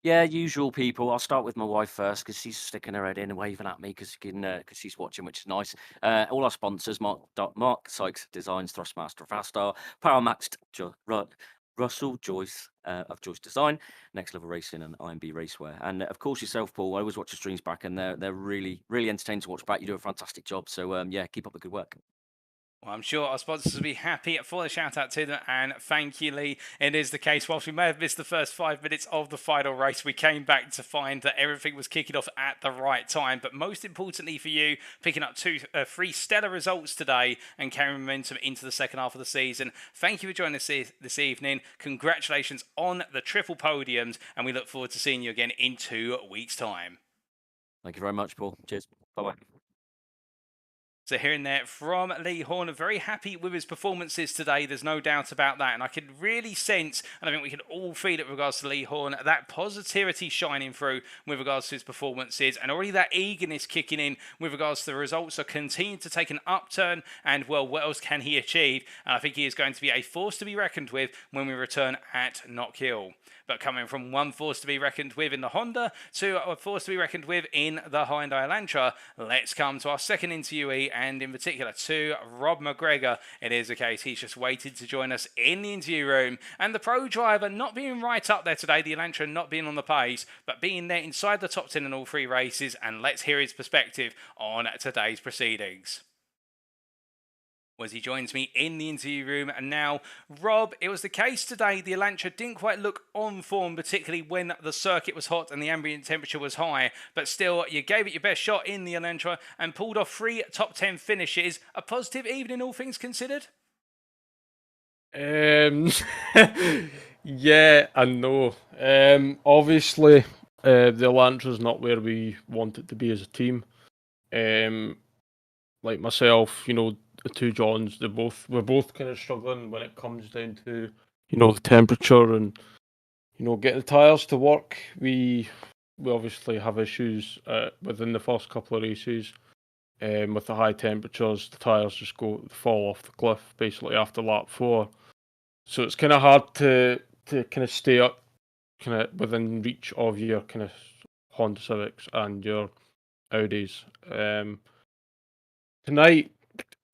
B: Yeah, usual people. I'll start with my wife first, because she's sticking her head in and waving at me because she's watching, which is nice. All our sponsors: Mark Sykes Designs, Thrustmaster, Fastar, Powermaxed, Russell Joyce of Joyce Design, Next Level Racing, and IMB Racewear. And of course yourself, Paul. I always watch your streams back, and they're really really entertaining to watch back. You do a fantastic job. So yeah, keep up the good work.
A: Well, I'm sure our sponsors will be happy for the shout out to them, and thank you, Lee. It is the case. Whilst we may have missed the first 5 minutes of the final race, we came back to find that everything was kicking off at the right time. But most importantly for you, picking up three stellar results today and carrying momentum into the second half of the season. Thank you for joining us this evening. Congratulations on the triple podiums, and we look forward to seeing you again in 2 weeks' time.
B: Thank you very much, Paul. Cheers. Bye bye.
A: So hearing that from Lee Horner, very happy with his performances today. There's no doubt about that. And I could really sense, and I think we can all feel it with regards to Lee Horner, that positivity shining through with regards to his performances, and already that eagerness kicking in with regards to the results are continuing to take an upturn. And well, what else can he achieve? And I think he is going to be a force to be reckoned with when we return at Knockhill. But coming from one force to be reckoned with in the Honda to a force to be reckoned with in the Hyundai Elantra, let's come to our second interviewee, and in particular to Rob McGregor. It is the case he's just waited to join us in the interview room, and the pro driver not being right up there today, the Elantra not being on the pace, but being there inside the top 10 in all 3 races. And let's hear his perspective on today's proceedings. As he joins me in the interview room. And now, Rob, it was the case today the Elantra didn't quite look on form, particularly when the circuit was hot and the ambient temperature was high, but still you gave it your best shot in the Elantra and pulled off 3 top 10 finishes. A positive evening, all things considered?
C: Yeah and no. Obviously, the Elantra's not where we want it to be as a team. Like myself, the two Johns, we're both kind of struggling when it comes down to, the temperature and, getting the tyres to work. We obviously have issues within the first couple of races. With the high temperatures, the tyres just fall off the cliff basically after lap 4. So it's kind of hard to kind of stay up kind of within reach of your kind of Honda Civics and your Audis. Tonight,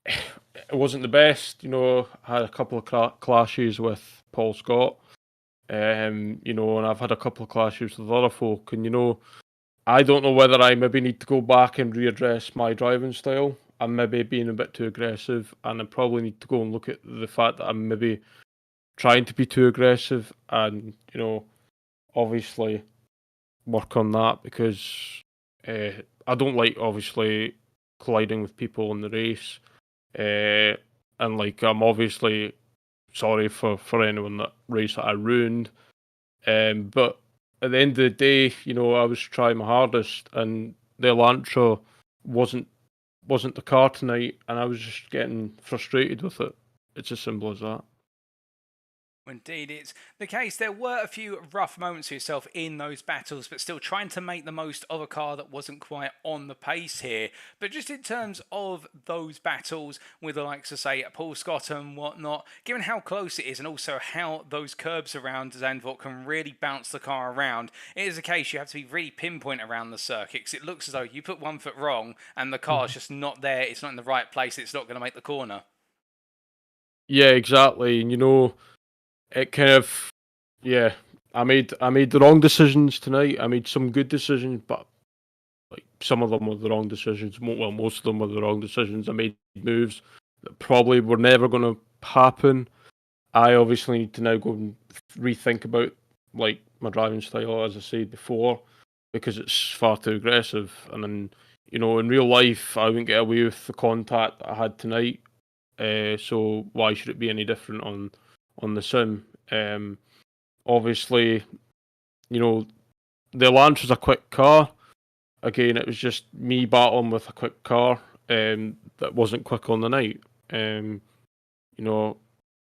C: it wasn't the best. I had a couple of clashes with Paul Scott, and I've had a couple of clashes with other folk, and I don't know whether I maybe need to go back and readdress my driving style. I'm maybe being a bit too aggressive, and I probably need to go and look at the fact that I'm maybe trying to be too aggressive, and obviously work on that, because I don't like obviously colliding with people in the race, and like I'm obviously sorry for anyone that race that I ruined, but at the end of the day, you know, I was trying my hardest, and the Elantra wasn't the car tonight, and I was just getting frustrated with it. It's as simple as that.
A: Indeed, it's the case. There were a few rough moments for yourself in those battles, but still trying to make the most of a car that wasn't quite on the pace here. But just in terms of those battles with the likes of, say, Paul Scott and whatnot, given how close it is and also how those curbs around Zandvoort can really bounce the car around, it is a case you have to be really pinpoint around the circuit, because it looks as though you put 1 foot wrong and the car's just not there, it's not in the right place, it's not going to make the corner.
C: Yeah, exactly. And you know, it kind of, yeah, I made the wrong decisions tonight. I made some good decisions, but like some of them were the wrong decisions. Well, most of them were the wrong decisions. I made moves that probably were never going to happen. I obviously need to now go and rethink about like my driving style, as I said before, because it's far too aggressive. And then, you know, in real life, I wouldn't get away with the contact that I had tonight. So why should it be any different on the sim? Obviously, you know, the Elantra's a quick car. Again, it was just me battling with a quick car that wasn't quick on the night. You know,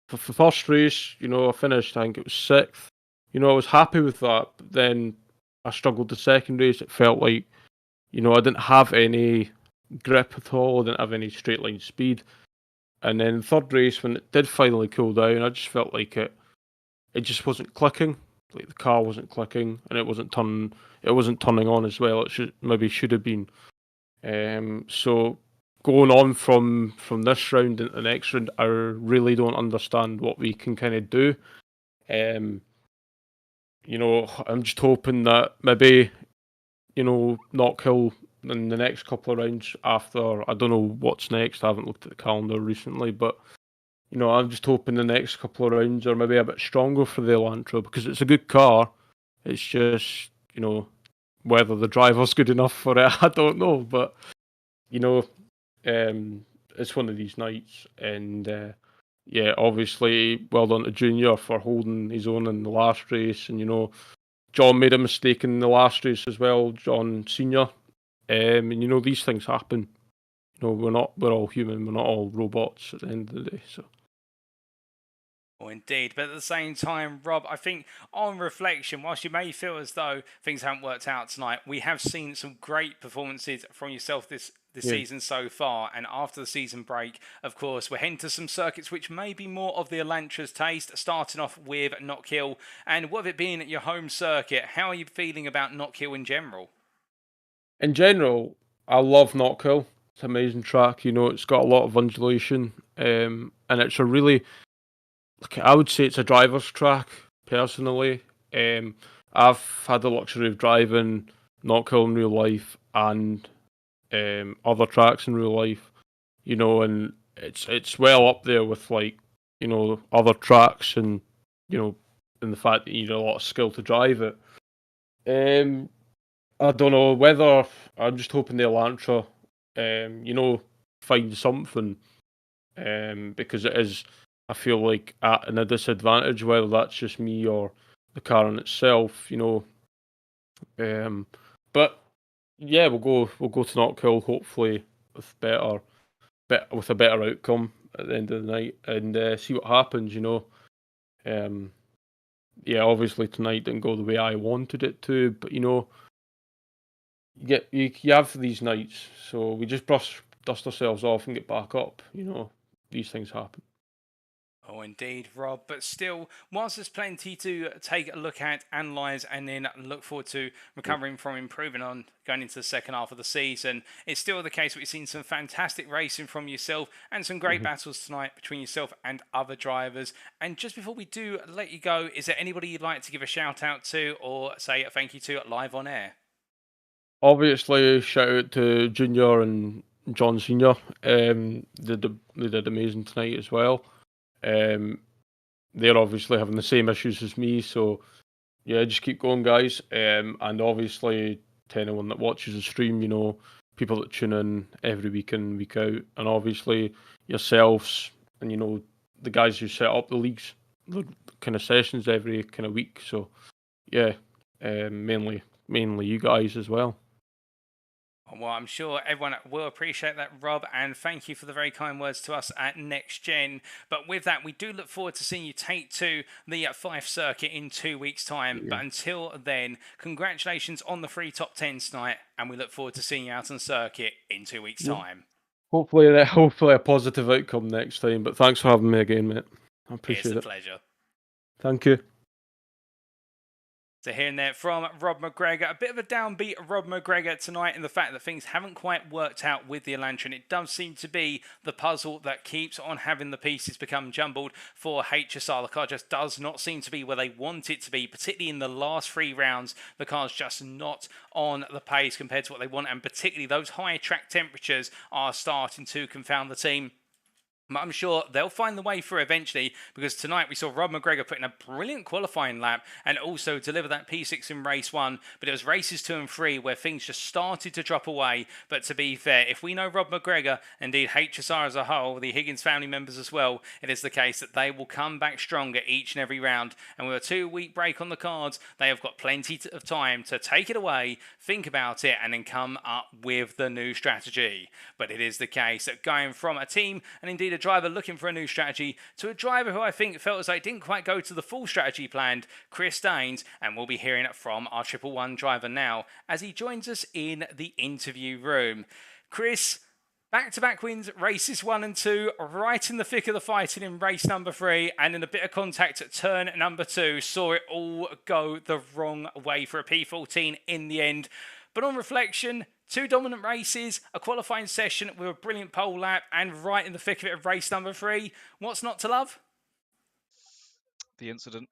C: for the first race, you know, I finished, I think it was 6th. You know, I was happy with that, but then I struggled the second race. It felt like, you know, I didn't have any grip at all. I didn't have any straight line speed. And then third race, when it did finally cool down, I just felt like it just wasn't clicking. Like the car wasn't clicking, and it wasn't turning on as well. It should have been. So going on from this round into the next round, I really don't understand what we can kind of do. You know, I'm just hoping that maybe, you know, not kill in the next couple of rounds after. I don't know what's next. I haven't looked at the calendar recently, but you know, I'm just hoping the next couple of rounds are maybe a bit stronger for the Elantra, because it's a good car. It's just, you know, whether the driver's good enough for it, I don't know. But, you know, it's one of these nights. And, yeah, obviously, well done to Junior for holding his own in the last race. And, you know, John made a mistake in the last race as well, John Senior. And, you know, these things happen. You know, we're all human. We're not all robots at the end of the day, so.
A: Oh, indeed. But at the same time, Rob, I think on reflection, whilst you may feel as though things haven't worked out tonight, we have seen some great performances from yourself this season so far. And after the season break, of course, we're heading to some circuits which may be more of the Elantra's taste, starting off with Knockhill. And with it being your home circuit, how are you feeling about Knockhill in general?
C: In general, I love Knockhill. It's an amazing track. You know, it's got a lot of undulation, and it's a really, like, I would say it's a driver's track, personally. I've had the luxury of driving Knockhill in real life and other tracks in real life, you know, and it's well up there with, like, you know, other tracks, and, you know, and the fact that you need a lot of skill to drive it. I don't know whether, I'm just hoping the Elantra, you know, finds something, because it is, I feel like, at a disadvantage, whether that's just me or the car in itself, you know. But yeah, we'll go to Knockhill, hopefully with a better outcome at the end of the night, and see what happens, you know. Yeah, obviously tonight didn't go the way I wanted it to, but you know, you have these nights, so we just dust ourselves off and get back up. You know, these things happen.
A: Oh, indeed, Rob. But still, whilst there's plenty to take a look at, analyse, and then look forward to recovering from, improving on going into the second half of the season, it's still the case that we've seen some fantastic racing from yourself and some great battles tonight between yourself and other drivers. And just before we do let you go, is there anybody you'd like to give a shout out to or say a thank you to live on air?
C: Obviously, shout out to Junior and John Senior. They did amazing tonight as well. They're obviously having the same issues as me, so yeah, just keep going, guys. And obviously, to anyone that watches the stream, you know, people that tune in every week in, week out, and obviously yourselves, and you know, the guys who set up the leagues, the kind of sessions every kind of week. So, yeah, mainly you guys as well.
A: Well, I'm sure everyone will appreciate that, Rob, and thank you for the very kind words to us at NXTGEN. But with that, we do look forward to seeing you take to the Fife Circuit in 2 weeks' time.
C: Yeah.
A: But until then, congratulations on the 3 top 10s tonight, and we look forward to seeing you out on circuit in 2 weeks' time.
C: Hopefully a positive outcome next time. But thanks for having me again, mate. I appreciate it.
A: It's a pleasure.
C: Thank you.
A: So hearing that from Rob McGregor, a bit of a downbeat Rob McGregor tonight in the fact that things haven't quite worked out with the Elantra, and it does seem to be the puzzle that keeps on having the pieces become jumbled for HSR. The car just does not seem to be where they want it to be, particularly in the last 3 rounds. The car's just not on the pace compared to what they want, and particularly those high track temperatures are starting to confound the team. But I'm sure they'll find the way through eventually, because tonight we saw Rob McGregor put in a brilliant qualifying lap and also deliver that P6 in race 1. But it was races 2 and 3 where things just started to drop away. But to be fair, if we know Rob McGregor, indeed HSR as a whole, the Higgins family members as well, it is the case that they will come back stronger each and every round. And with a 2-week break on the cards, they have got plenty of time to take it away, think about it, and then come up with the new strategy. But it is the case that going from a team and indeed a driver looking for a new strategy to a driver who I think felt as though it didn't quite go to the full strategy planned, Chris Daines, and we'll be hearing it from our 111 driver now as he joins us in the interview room. Chris, back-to-back wins, races 1 and 2, right in the thick of the fighting in race number 3, and in a bit of contact at turn number 2, saw it all go the wrong way for a P14 in the end. But on reflection, 2 dominant races, a qualifying session with a brilliant pole lap, and right in the thick of it of race number 3. What's not to love?
D: The incident.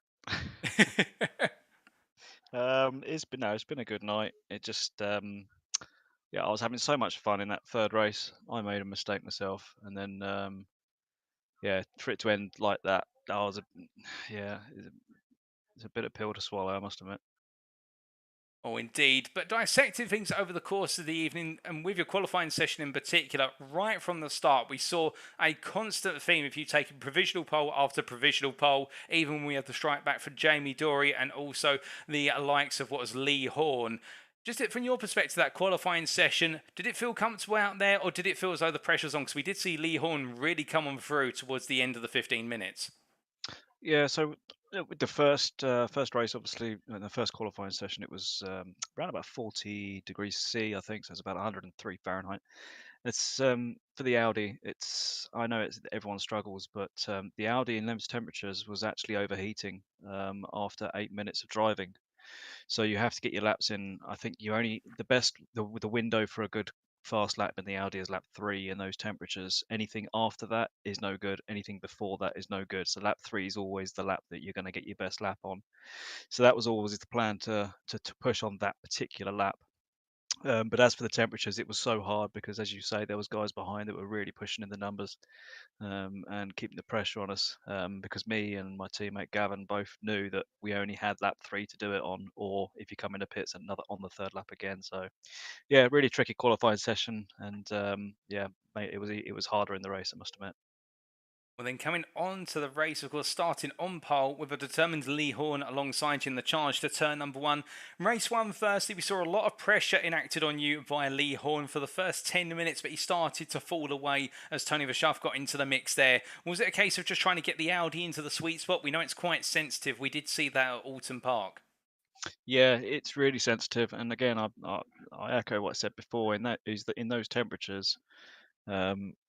D: It's been a good night. It just yeah, I was having so much fun in that 3rd race. I made a mistake myself, and then yeah, for it to end like that, it's a bitter pill to swallow, I must admit.
A: Oh, indeed. But dissecting things over the course of the evening, and with your qualifying session in particular, right from the start, we saw a constant theme if you take provisional pole after provisional pole, even when we had the strike back for Jamie Dorey and also the likes of what was Lee Horn. Just from your perspective, that qualifying session, did it feel comfortable out there, or did it feel as though the pressure's on? Because we did see Lee Horn really come on through towards the end of the 15 minutes.
D: Yeah, so with the first race, obviously, in the first qualifying session, it was around about 40 degrees C, I think, so it's about 103 Fahrenheit. It's for the Audi. I know everyone struggles, but the Audi in those temperatures was actually overheating after 8 minutes of driving. So you have to get your laps in. I think the window for a good fast lap in the Audi is lap 3 in those temperatures. Anything after that is no good. Anything before that is no good. So lap 3 is always the lap that you're going to get your best lap on. So that was always the plan to push on that particular lap. But as for the temperatures, it was so hard because, as you say, there was guys behind that were really pushing in the numbers and keeping the pressure on us. Because me and my teammate Gavin both knew that we only had lap 3 to do it on, or if you come into pits, another on the 3rd lap again. So, yeah, really tricky qualifying session, and yeah, mate, it was harder in the race, I must admit.
A: Well, then coming on to the race, of course, starting on pole with a determined Lee Horn alongside you in the charge to turn number 1. Race 1, firstly, we saw a lot of pressure enacted on you via Lee Horn for the first 10 minutes, but he started to fall away as Tony Vaschav got into the mix there. Was it a case of just trying to get the Audi into the sweet spot? We know it's quite sensitive. We did see that at Oulton Park.
D: Yeah, it's really sensitive, and again, I echo what I said before. In those temperatures,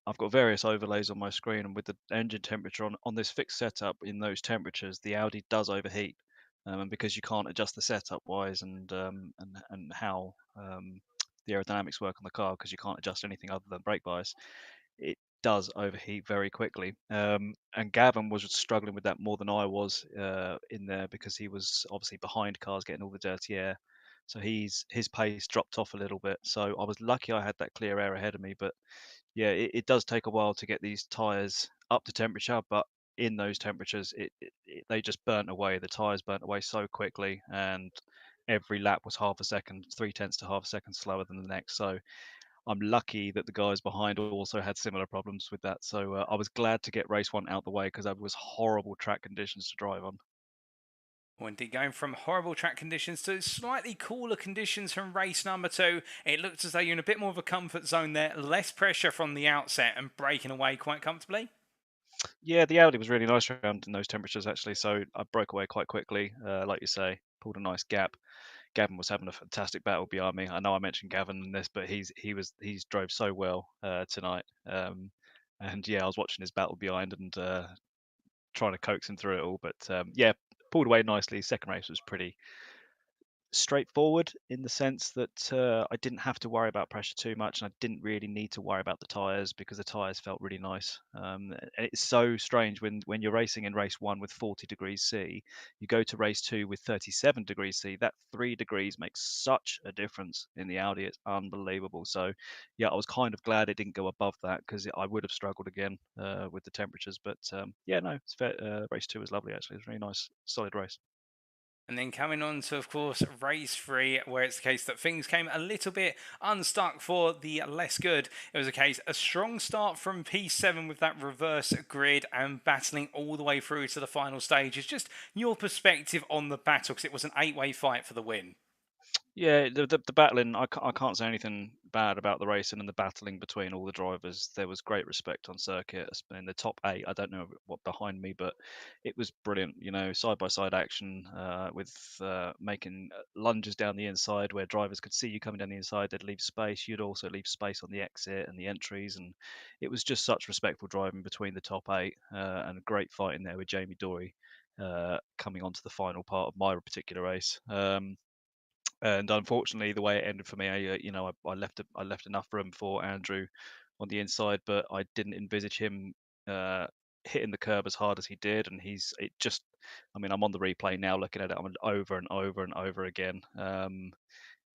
D: I've got various overlays on my screen, and with the engine temperature on this fixed setup in those temperatures, the Audi does overheat, and because you can't adjust the setup wise and how the aerodynamics work on the car, because you can't adjust anything other than brake bias, it does overheat very quickly. And Gavin was struggling with that more than I was in there, because he was obviously behind cars getting all the dirty air. So his pace dropped off a little bit. So I was lucky I had that clear air ahead of me. But yeah, it does take a while to get these tyres up to temperature. But in those temperatures, they just burnt away. The tyres burnt away so quickly, and every lap was half a second, 3/10 to half a second slower than the next. So I'm lucky that the guys behind also had similar problems with that. So I was glad to get race one out the way because that was horrible track conditions to drive on.
A: Well, indeed, going from horrible track conditions to slightly cooler conditions from race number 2, it looked as though you're in a bit more of a comfort zone there, less pressure from the outset and breaking away quite comfortably.
D: Yeah, the Audi was really nice around in those temperatures actually. So I broke away quite quickly, like you say, pulled a nice gap. Gavin was having a fantastic battle behind me. I know I mentioned Gavin in this, but he's drove so well tonight. And yeah, I was watching his battle behind and trying to coax him through it all. But yeah, pulled away nicely. Second race was pretty straightforward in the sense that I didn't have to worry about pressure too much, and I didn't really need to worry about the tyres because the tyres felt really nice. And it's so strange when you're racing in race one with 40 degrees C, you go to race two with 37 degrees C. That 3 degrees makes such a difference in the Audi. It's unbelievable. So yeah, I was kind of glad it didn't go above that because I would have struggled again with the temperatures. But yeah, no, it's fair. Race two was lovely actually. It was a really nice, solid race.
A: And then coming on to, of course, race 3, where it's the case that things came a little bit unstuck for the less good. It was a strong start from P7 with that reverse grid and battling all the way through to the final stages. Just your perspective on the battle, because it was an 8-way fight for the win.
D: Yeah, the battling, I can't say anything bad about the racing and the battling between all the drivers. There was great respect on circuit. In the top eight, I don't know what behind me, but it was brilliant. You know, side by side action with making lunges down the inside where drivers could see you coming down the inside. They'd leave space. You'd also leave space on the exit and the entries, and it was just such respectful driving between the top eight and a great fight in there with Jamie Dorey coming on to the final part of my particular race. And unfortunately, the way it ended for me, I left enough room for Andrew on the inside, but I didn't envisage him uh, hitting the curb as hard as he did. And I mean, I'm on the replay now, looking at it, I'm over and over and over again.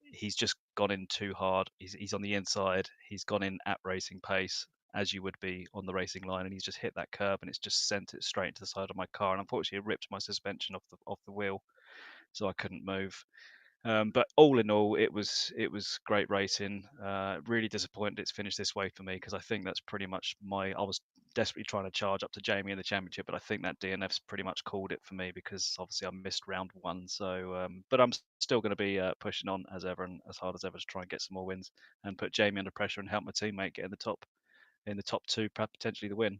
D: He's just gone in too hard. He's on the inside. He's gone in at racing pace, as you would be on the racing line, and he's just hit that curb, and it's just sent it straight into the side of my car. And unfortunately, it ripped my suspension off the wheel, so I couldn't move. But all in all, it was great racing. Really disappointed it's finished this way for me because I think that's pretty much I was desperately trying to charge up to Jamie in the championship, but I think that DNF's pretty much called it for me because obviously I missed round one. So, but I'm still going to be pushing on as ever and as hard as ever to try and get some more wins and put Jamie under pressure and help my teammate get in the top two, potentially the win.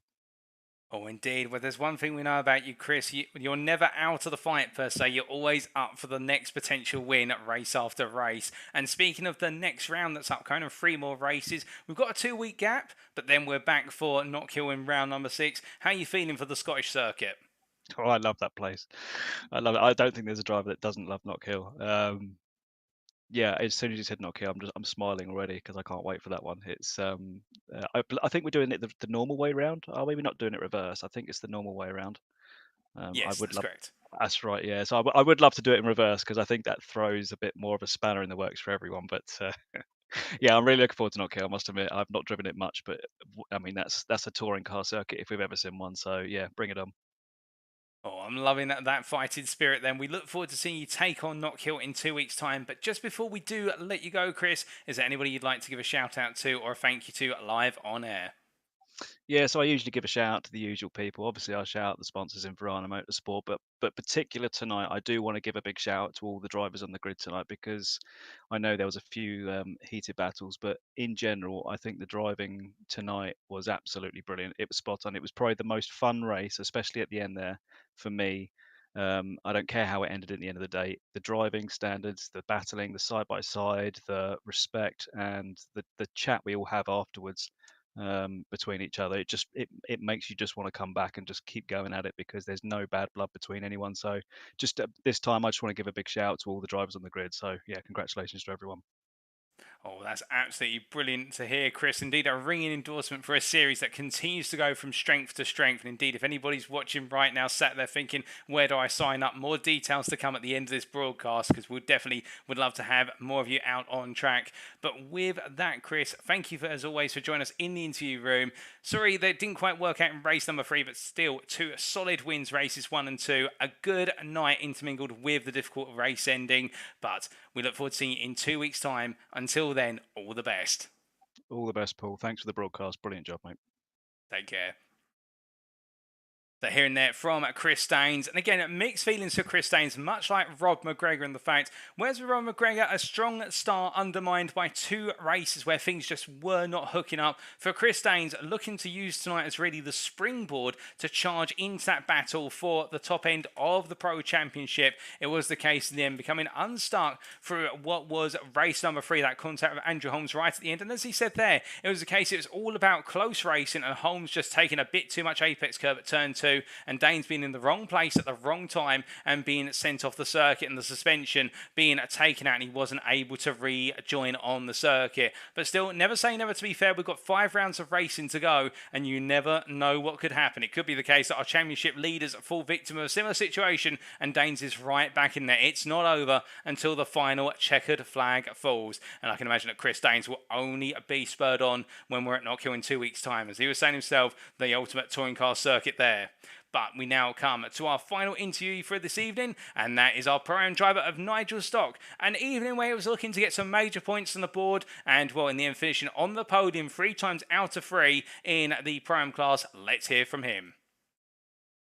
A: Oh, indeed. Well, there's one thing we know about you, Chris. You're never out of the fight, per se. You're always up for the next potential win, race after race. And speaking of the next round that's upcoming, 3 more races, we've got a 2-week gap, but then we're back for Knockhill in round number 6. How are you feeling for the Scottish circuit?
D: Oh, I love that place. I love it. I don't think there's a driver that doesn't love Knockhill. Yeah, as soon as you said Nokia, I'm smiling already because I can't wait for that one. It's I think we're doing it the normal way round. Are we? We're not doing it reverse. I think it's the normal way around. I
A: Yes,
D: would
A: that's
D: love.
A: correct.
D: That's right. Yeah. So I would love to do it in reverse because I think that throws a bit more of a spanner in the works for everyone. But yeah, I'm really looking forward to Nokia. I must admit, I've not driven it much, but I mean that's a touring car circuit if we've ever seen one. So yeah, bring it on.
A: Oh, I'm loving that fighting spirit then. We look forward to seeing you take on Knockhill in 2 weeks' time. But just before we do let you go, Chris, is there anybody you'd like to give a shout out to or a thank you to live on air?
D: Yeah, so I usually give a shout out to the usual people. Obviously, I shout out the sponsors in Verana Motorsport, but particular tonight, I do want to give a big shout out to all the drivers on the grid tonight because I know there was a few heated battles, but in general, I think the driving tonight was absolutely brilliant. It was spot on. It was probably the most fun race, especially at the end there for me. I don't care how it ended at the end of the day. The driving standards, the battling, the side by side, the respect, and the chat we all have afterwards between each other. It makes you just want to come back and just keep going at it because there's no bad blood between anyone. So just this time, I just want to give a big shout out to all the drivers on the grid. So yeah, congratulations to everyone.
A: Oh, that's absolutely brilliant to hear, Chris. Indeed, a ringing endorsement for a series that continues to go from strength to strength. And indeed, if anybody's watching right now, sat there thinking, where do I sign up? More details to come at the end of this broadcast, because we definitely would love to have more of you out on track. But with that, Chris, thank you as always for joining us in the interview room. Sorry that it didn't quite work out in race number 3, but still 2 solid wins, races 1 and 2. A good night intermingled with the difficult race ending. But we look forward to seeing you in 2 weeks' time. Until then, all the best.
D: All the best, Paul. Thanks for the broadcast. Brilliant job, mate.
A: Take care. So hearing that from Chris Staines, and again, mixed feelings for Chris Staines, much like Rob McGregor in the fact, whereas with Rob McGregor, a strong start undermined by 2 races where things just were not hooking up. For Chris Staines, looking to use tonight as really the springboard to charge into that battle for the top end of the Pro Championship. It was the case in the end, becoming unstuck through what was race number 3, that contact with Andrew Holmes right at the end. And as he said there, it was the case, it was all about close racing and Holmes just taking a bit too much apex curve at turn 2. And Dane's been in the wrong place at the wrong time and being sent off the circuit, and the suspension being taken out, and he wasn't able to rejoin on the circuit. But still, never say never, to be fair. We've got 5 rounds of racing to go, and you never know what could happen. It could be the case that our championship leaders fall victim of a similar situation, and Danes is right back in there. It's not over until the final checkered flag falls. And I can imagine that Chris Danes will only be spurred on when we're at Knockhill in 2 weeks' time. As he was saying himself, the ultimate touring car circuit there. But we now come to our final interview for this evening, and that is our Pro-Am driver of Nigel Stock. An evening where he was looking to get some major points on the board, and, well, in the end, finishing on the podium 3 times out of 3 in the Pro-Am class. Let's hear from him.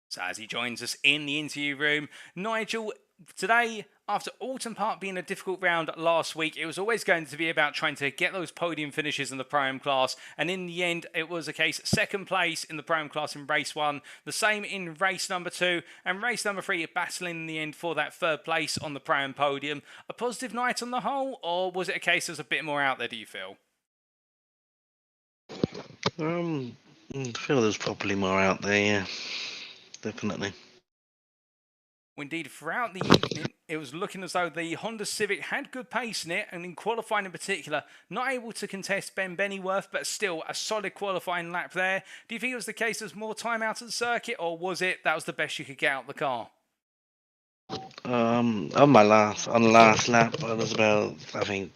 A: So as he joins us in the interview room, Nigel, today, after Oulton Park being a difficult round last week, it was always going to be about trying to get those podium finishes in the Pro-Am class. And in the end, it was a case, 2nd place in the Pro-Am class in race 1, the same in race number 2, and race number 3, battling in the end for that 3rd place on the Pro-Am podium. A positive night on the whole, or was it a case there's a bit more out there, do you feel?
E: I feel there's probably more out there, yeah. Definitely.
A: Indeed, throughout the evening, it was looking as though the Honda Civic had good pace in it, and in qualifying in particular, not able to contest Ben Bennyworth, but still a solid qualifying lap there. Do you think it was the case there's more time out of the circuit, or was it that was the best you could get out of the car?
E: On the last lap, I was about, I can't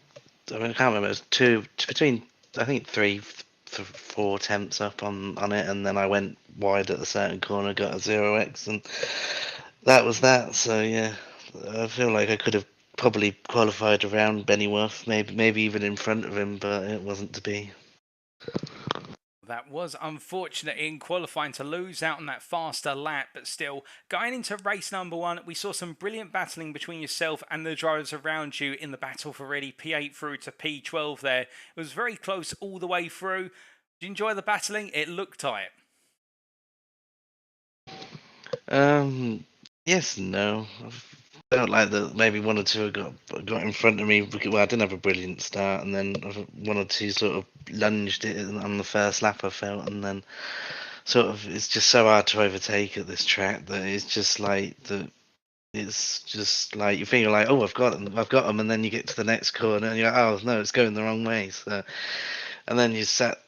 E: remember, it was between 3 to 4 tenths up on it, and then I went wide at a certain corner, got a 0x, and that was that. So yeah, I feel like I could have probably qualified around Bennyworth, maybe even in front of him, but it wasn't to be.
A: That was unfortunate in qualifying to lose out on that faster lap, but still, going into race number 1, we saw some brilliant battling between yourself and the drivers around you in the battle for really P8 through to P12 there. It was very close all the way through. Did you enjoy the battling? It looked tight.
E: Yes and no. I felt like that maybe 1 or 2 got in front of me. Well, I didn't have a brilliant start, and then 1 or 2 sort of lunged it on the first lap, I felt, and then sort of it's just so hard to overtake at this track that it's just like it's just like you feel like, oh, I've got them, and then you get to the next corner and you're like, oh no, it's going the wrong way. So, and then you sat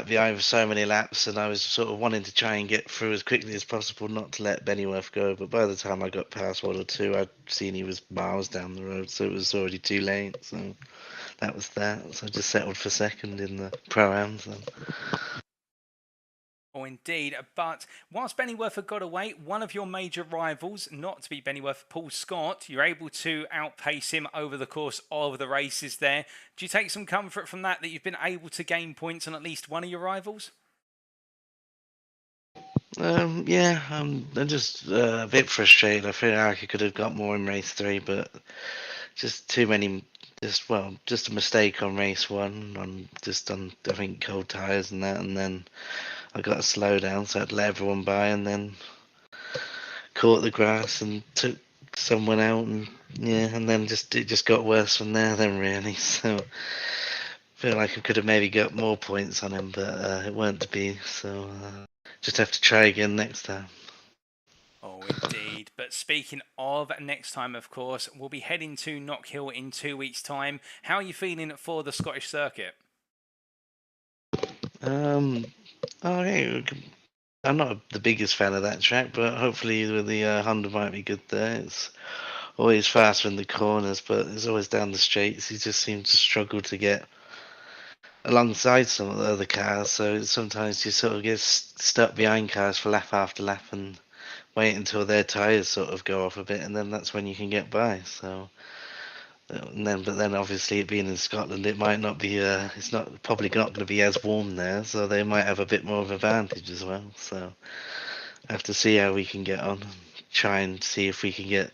E: behind for so many laps, and I was sort of wanting to try and get through as quickly as possible, not to let Bennyworth go. But by the time I got past 1 or 2, I'd seen he was miles down the road, so it was already too late. So that was that. So I just settled for 2nd in the Pro-Am. So.
A: Oh, indeed. But whilst Bennyworth had got away, one of your major rivals, not to be Bennyworth, Paul Scott, you're able to outpace him over the course of the races there. Do you take some comfort from that you've been able to gain points on at least one of your rivals?
E: Yeah, I'm just a bit frustrated. I feel like I could have got more in race 3, but just too many. Just a mistake on race 1, on I think cold tyres and that, and then I got a slow down, so I'd let everyone by, and then caught the grass and took someone out, and yeah, and then it just got worse from there. Then really, so I feel like I could have maybe got more points on him, but it weren't to be. So just have to try again next time.
A: Oh, indeed. But speaking of next time, of course, we'll be heading to Knockhill in 2 weeks' time. How are you feeling for the Scottish circuit?
E: Okay. I'm not the biggest fan of that track, but hopefully with the Honda might be good there. It's always faster in the corners, but it's always down the straights. He just seems to struggle to get alongside some of the other cars, so sometimes you sort of get stuck behind cars for lap after lap and wait until their tyres sort of go off a bit, and then that's when you can get by. So, but then obviously it being in Scotland, it might not be. It's not probably not going to be as warm there, so they might have a bit more of an advantage as well. So, I have to see how we can get on. Try and see if we can get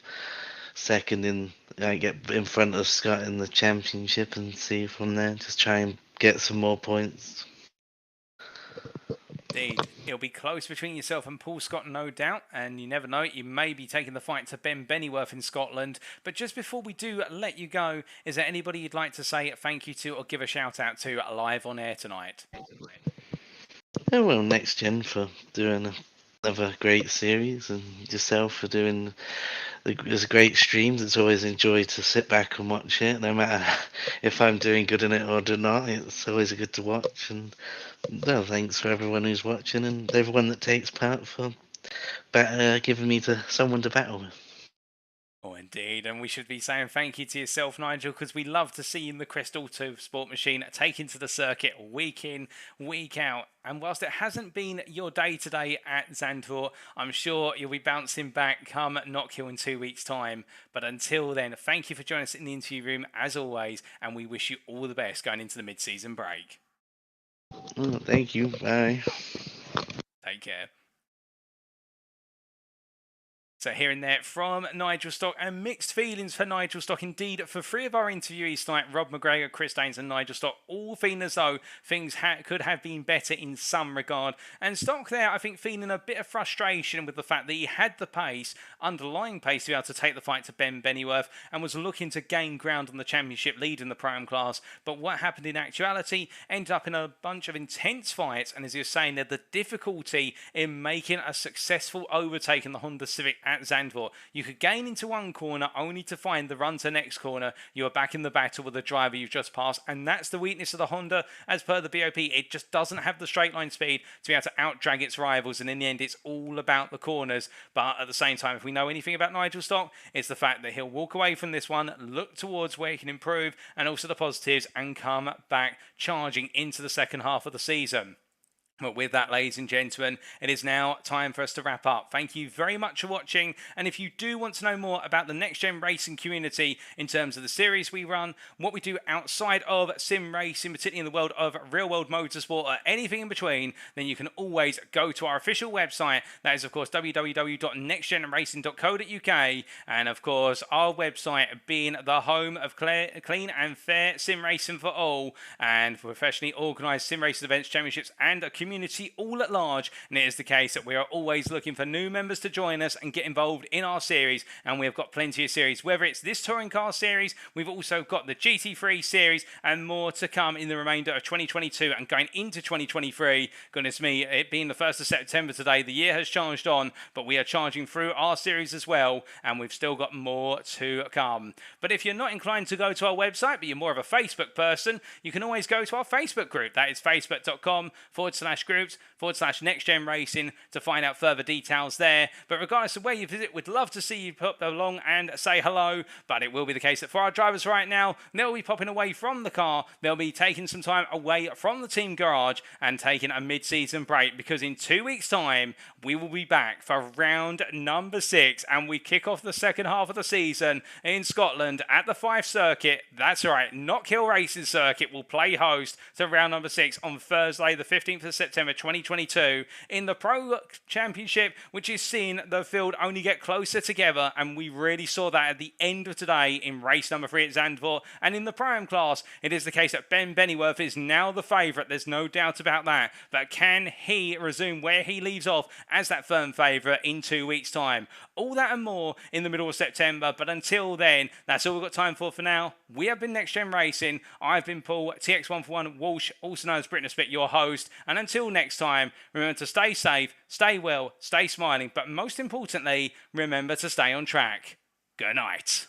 E: second in, get in front of Scott in the championship, and see from there. Just try and get some more points.
A: Indeed. It'll be close between yourself and Paul Scott, no doubt, and you never know, you may be taking the fight to Ben Bennyworth in Scotland. But just before we do let you go, is there anybody you'd like to say thank you to or give a shout out to live on air tonight?
E: Oh, well, NXTGEN for doing another great series, and yourself for doing there's great streams. It's always a joy to sit back and watch it, no matter if I'm doing good in it or do not. It's always good to watch, and well, thanks for everyone who's watching and everyone that takes part for giving me someone to battle with.
A: Oh, indeed, and we should be saying thank you to yourself, Nigel, because we love to see you in the Crest Auto Sport machine taken to the circuit week in, week out. And whilst it hasn't been your day today at Zandvoort, I'm sure you'll be bouncing back come Knockhill in 2 weeks' time. But until then, thank you for joining us in the interview room, as always, and we wish you all the best going into the mid-season break.
E: Oh, thank you. Bye.
A: Take care. So hearing there from Nigel Stock, and mixed feelings for Nigel Stock indeed for three of our interviewees tonight, Rob McGregor, Chris Daines and Nigel Stock, all feeling as though things could have been better in some regard. And Stock there, I think, feeling a bit of frustration with the fact that he had the pace, underlying pace, to be able to take the fight to Ben Bennyworth and was looking to gain ground on the championship lead in the Pro-Am class. But what happened in actuality ended up in a bunch of intense fights, and as you're saying there, the difficulty in making a successful overtake in the Honda Civic at Zandvoort. You could gain into one corner only to find the run to next corner. You are back in the battle with the driver you've just passed, and that's the weakness of the Honda as per the BOP. It just doesn't have the straight line speed to be able to out-drag its rivals, and in the end it's all about the corners. But at the same time, if we know anything about Nigel Stock, it's the fact that he'll walk away from this one, look towards where he can improve and also the positives, and come back charging into the second half of the season. But with that, ladies and gentlemen, it is now time for us to wrap up. Thank you very much for watching. And if you do want to know more about the Next Gen Racing community in terms of the series we run, what we do outside of sim racing, particularly in the world of real-world motorsport or anything in between, then you can always go to our official website. That is, of course, www.nextgenracing.co.uk. And, of course, our website being the home of clean and fair sim racing for all, and professionally organised sim racing events, championships, and a community all at large. And it is the case that we are always looking for new members to join us and get involved in our series, and we've got plenty of series, whether it's this touring car series, we've also got the GT3 series and more to come in the remainder of 2022 and going into 2023. Goodness me, it being the 1st of September today, the year has charged on, but we are charging through our series as well, and we've still got more to come. But if you're not inclined to go to our website, but you're more of a Facebook person, you can always go to our Facebook group. That is facebook.com/groups/NextGen Racing to find out further details there. But regardless of where you visit, we'd love to see you pop along and say hello. But it will be the case that for our drivers right now, they'll be popping away from the car. They'll be taking some time away from the team garage and taking a mid-season break, because in 2 weeks' time, we will be back for round number 6, and we kick off the second half of the season in Scotland at the 5 Circuit. That's right, Knockhill Racing Circuit will play host to round number 6 on Thursday, the 15th of September 2022 in the Pro Championship, which is seeing the field only get closer together, and we really saw that at the end of today in race number 3 at Zandvoort. And in the Pro-Am class, it is the case that Ben Bennyworth is now the favourite, there's no doubt about that. But can he resume where he leaves off as that firm favourite in 2 weeks' time? All that and more in the middle of September, but until then, that's all we've got time for now. We have been Next Gen Racing. I've been Paul, TX141 Walsh, also known as Britney Spit, your host, and until until next time, remember to stay safe, stay well, stay smiling, but most importantly, remember to stay on track. Good night.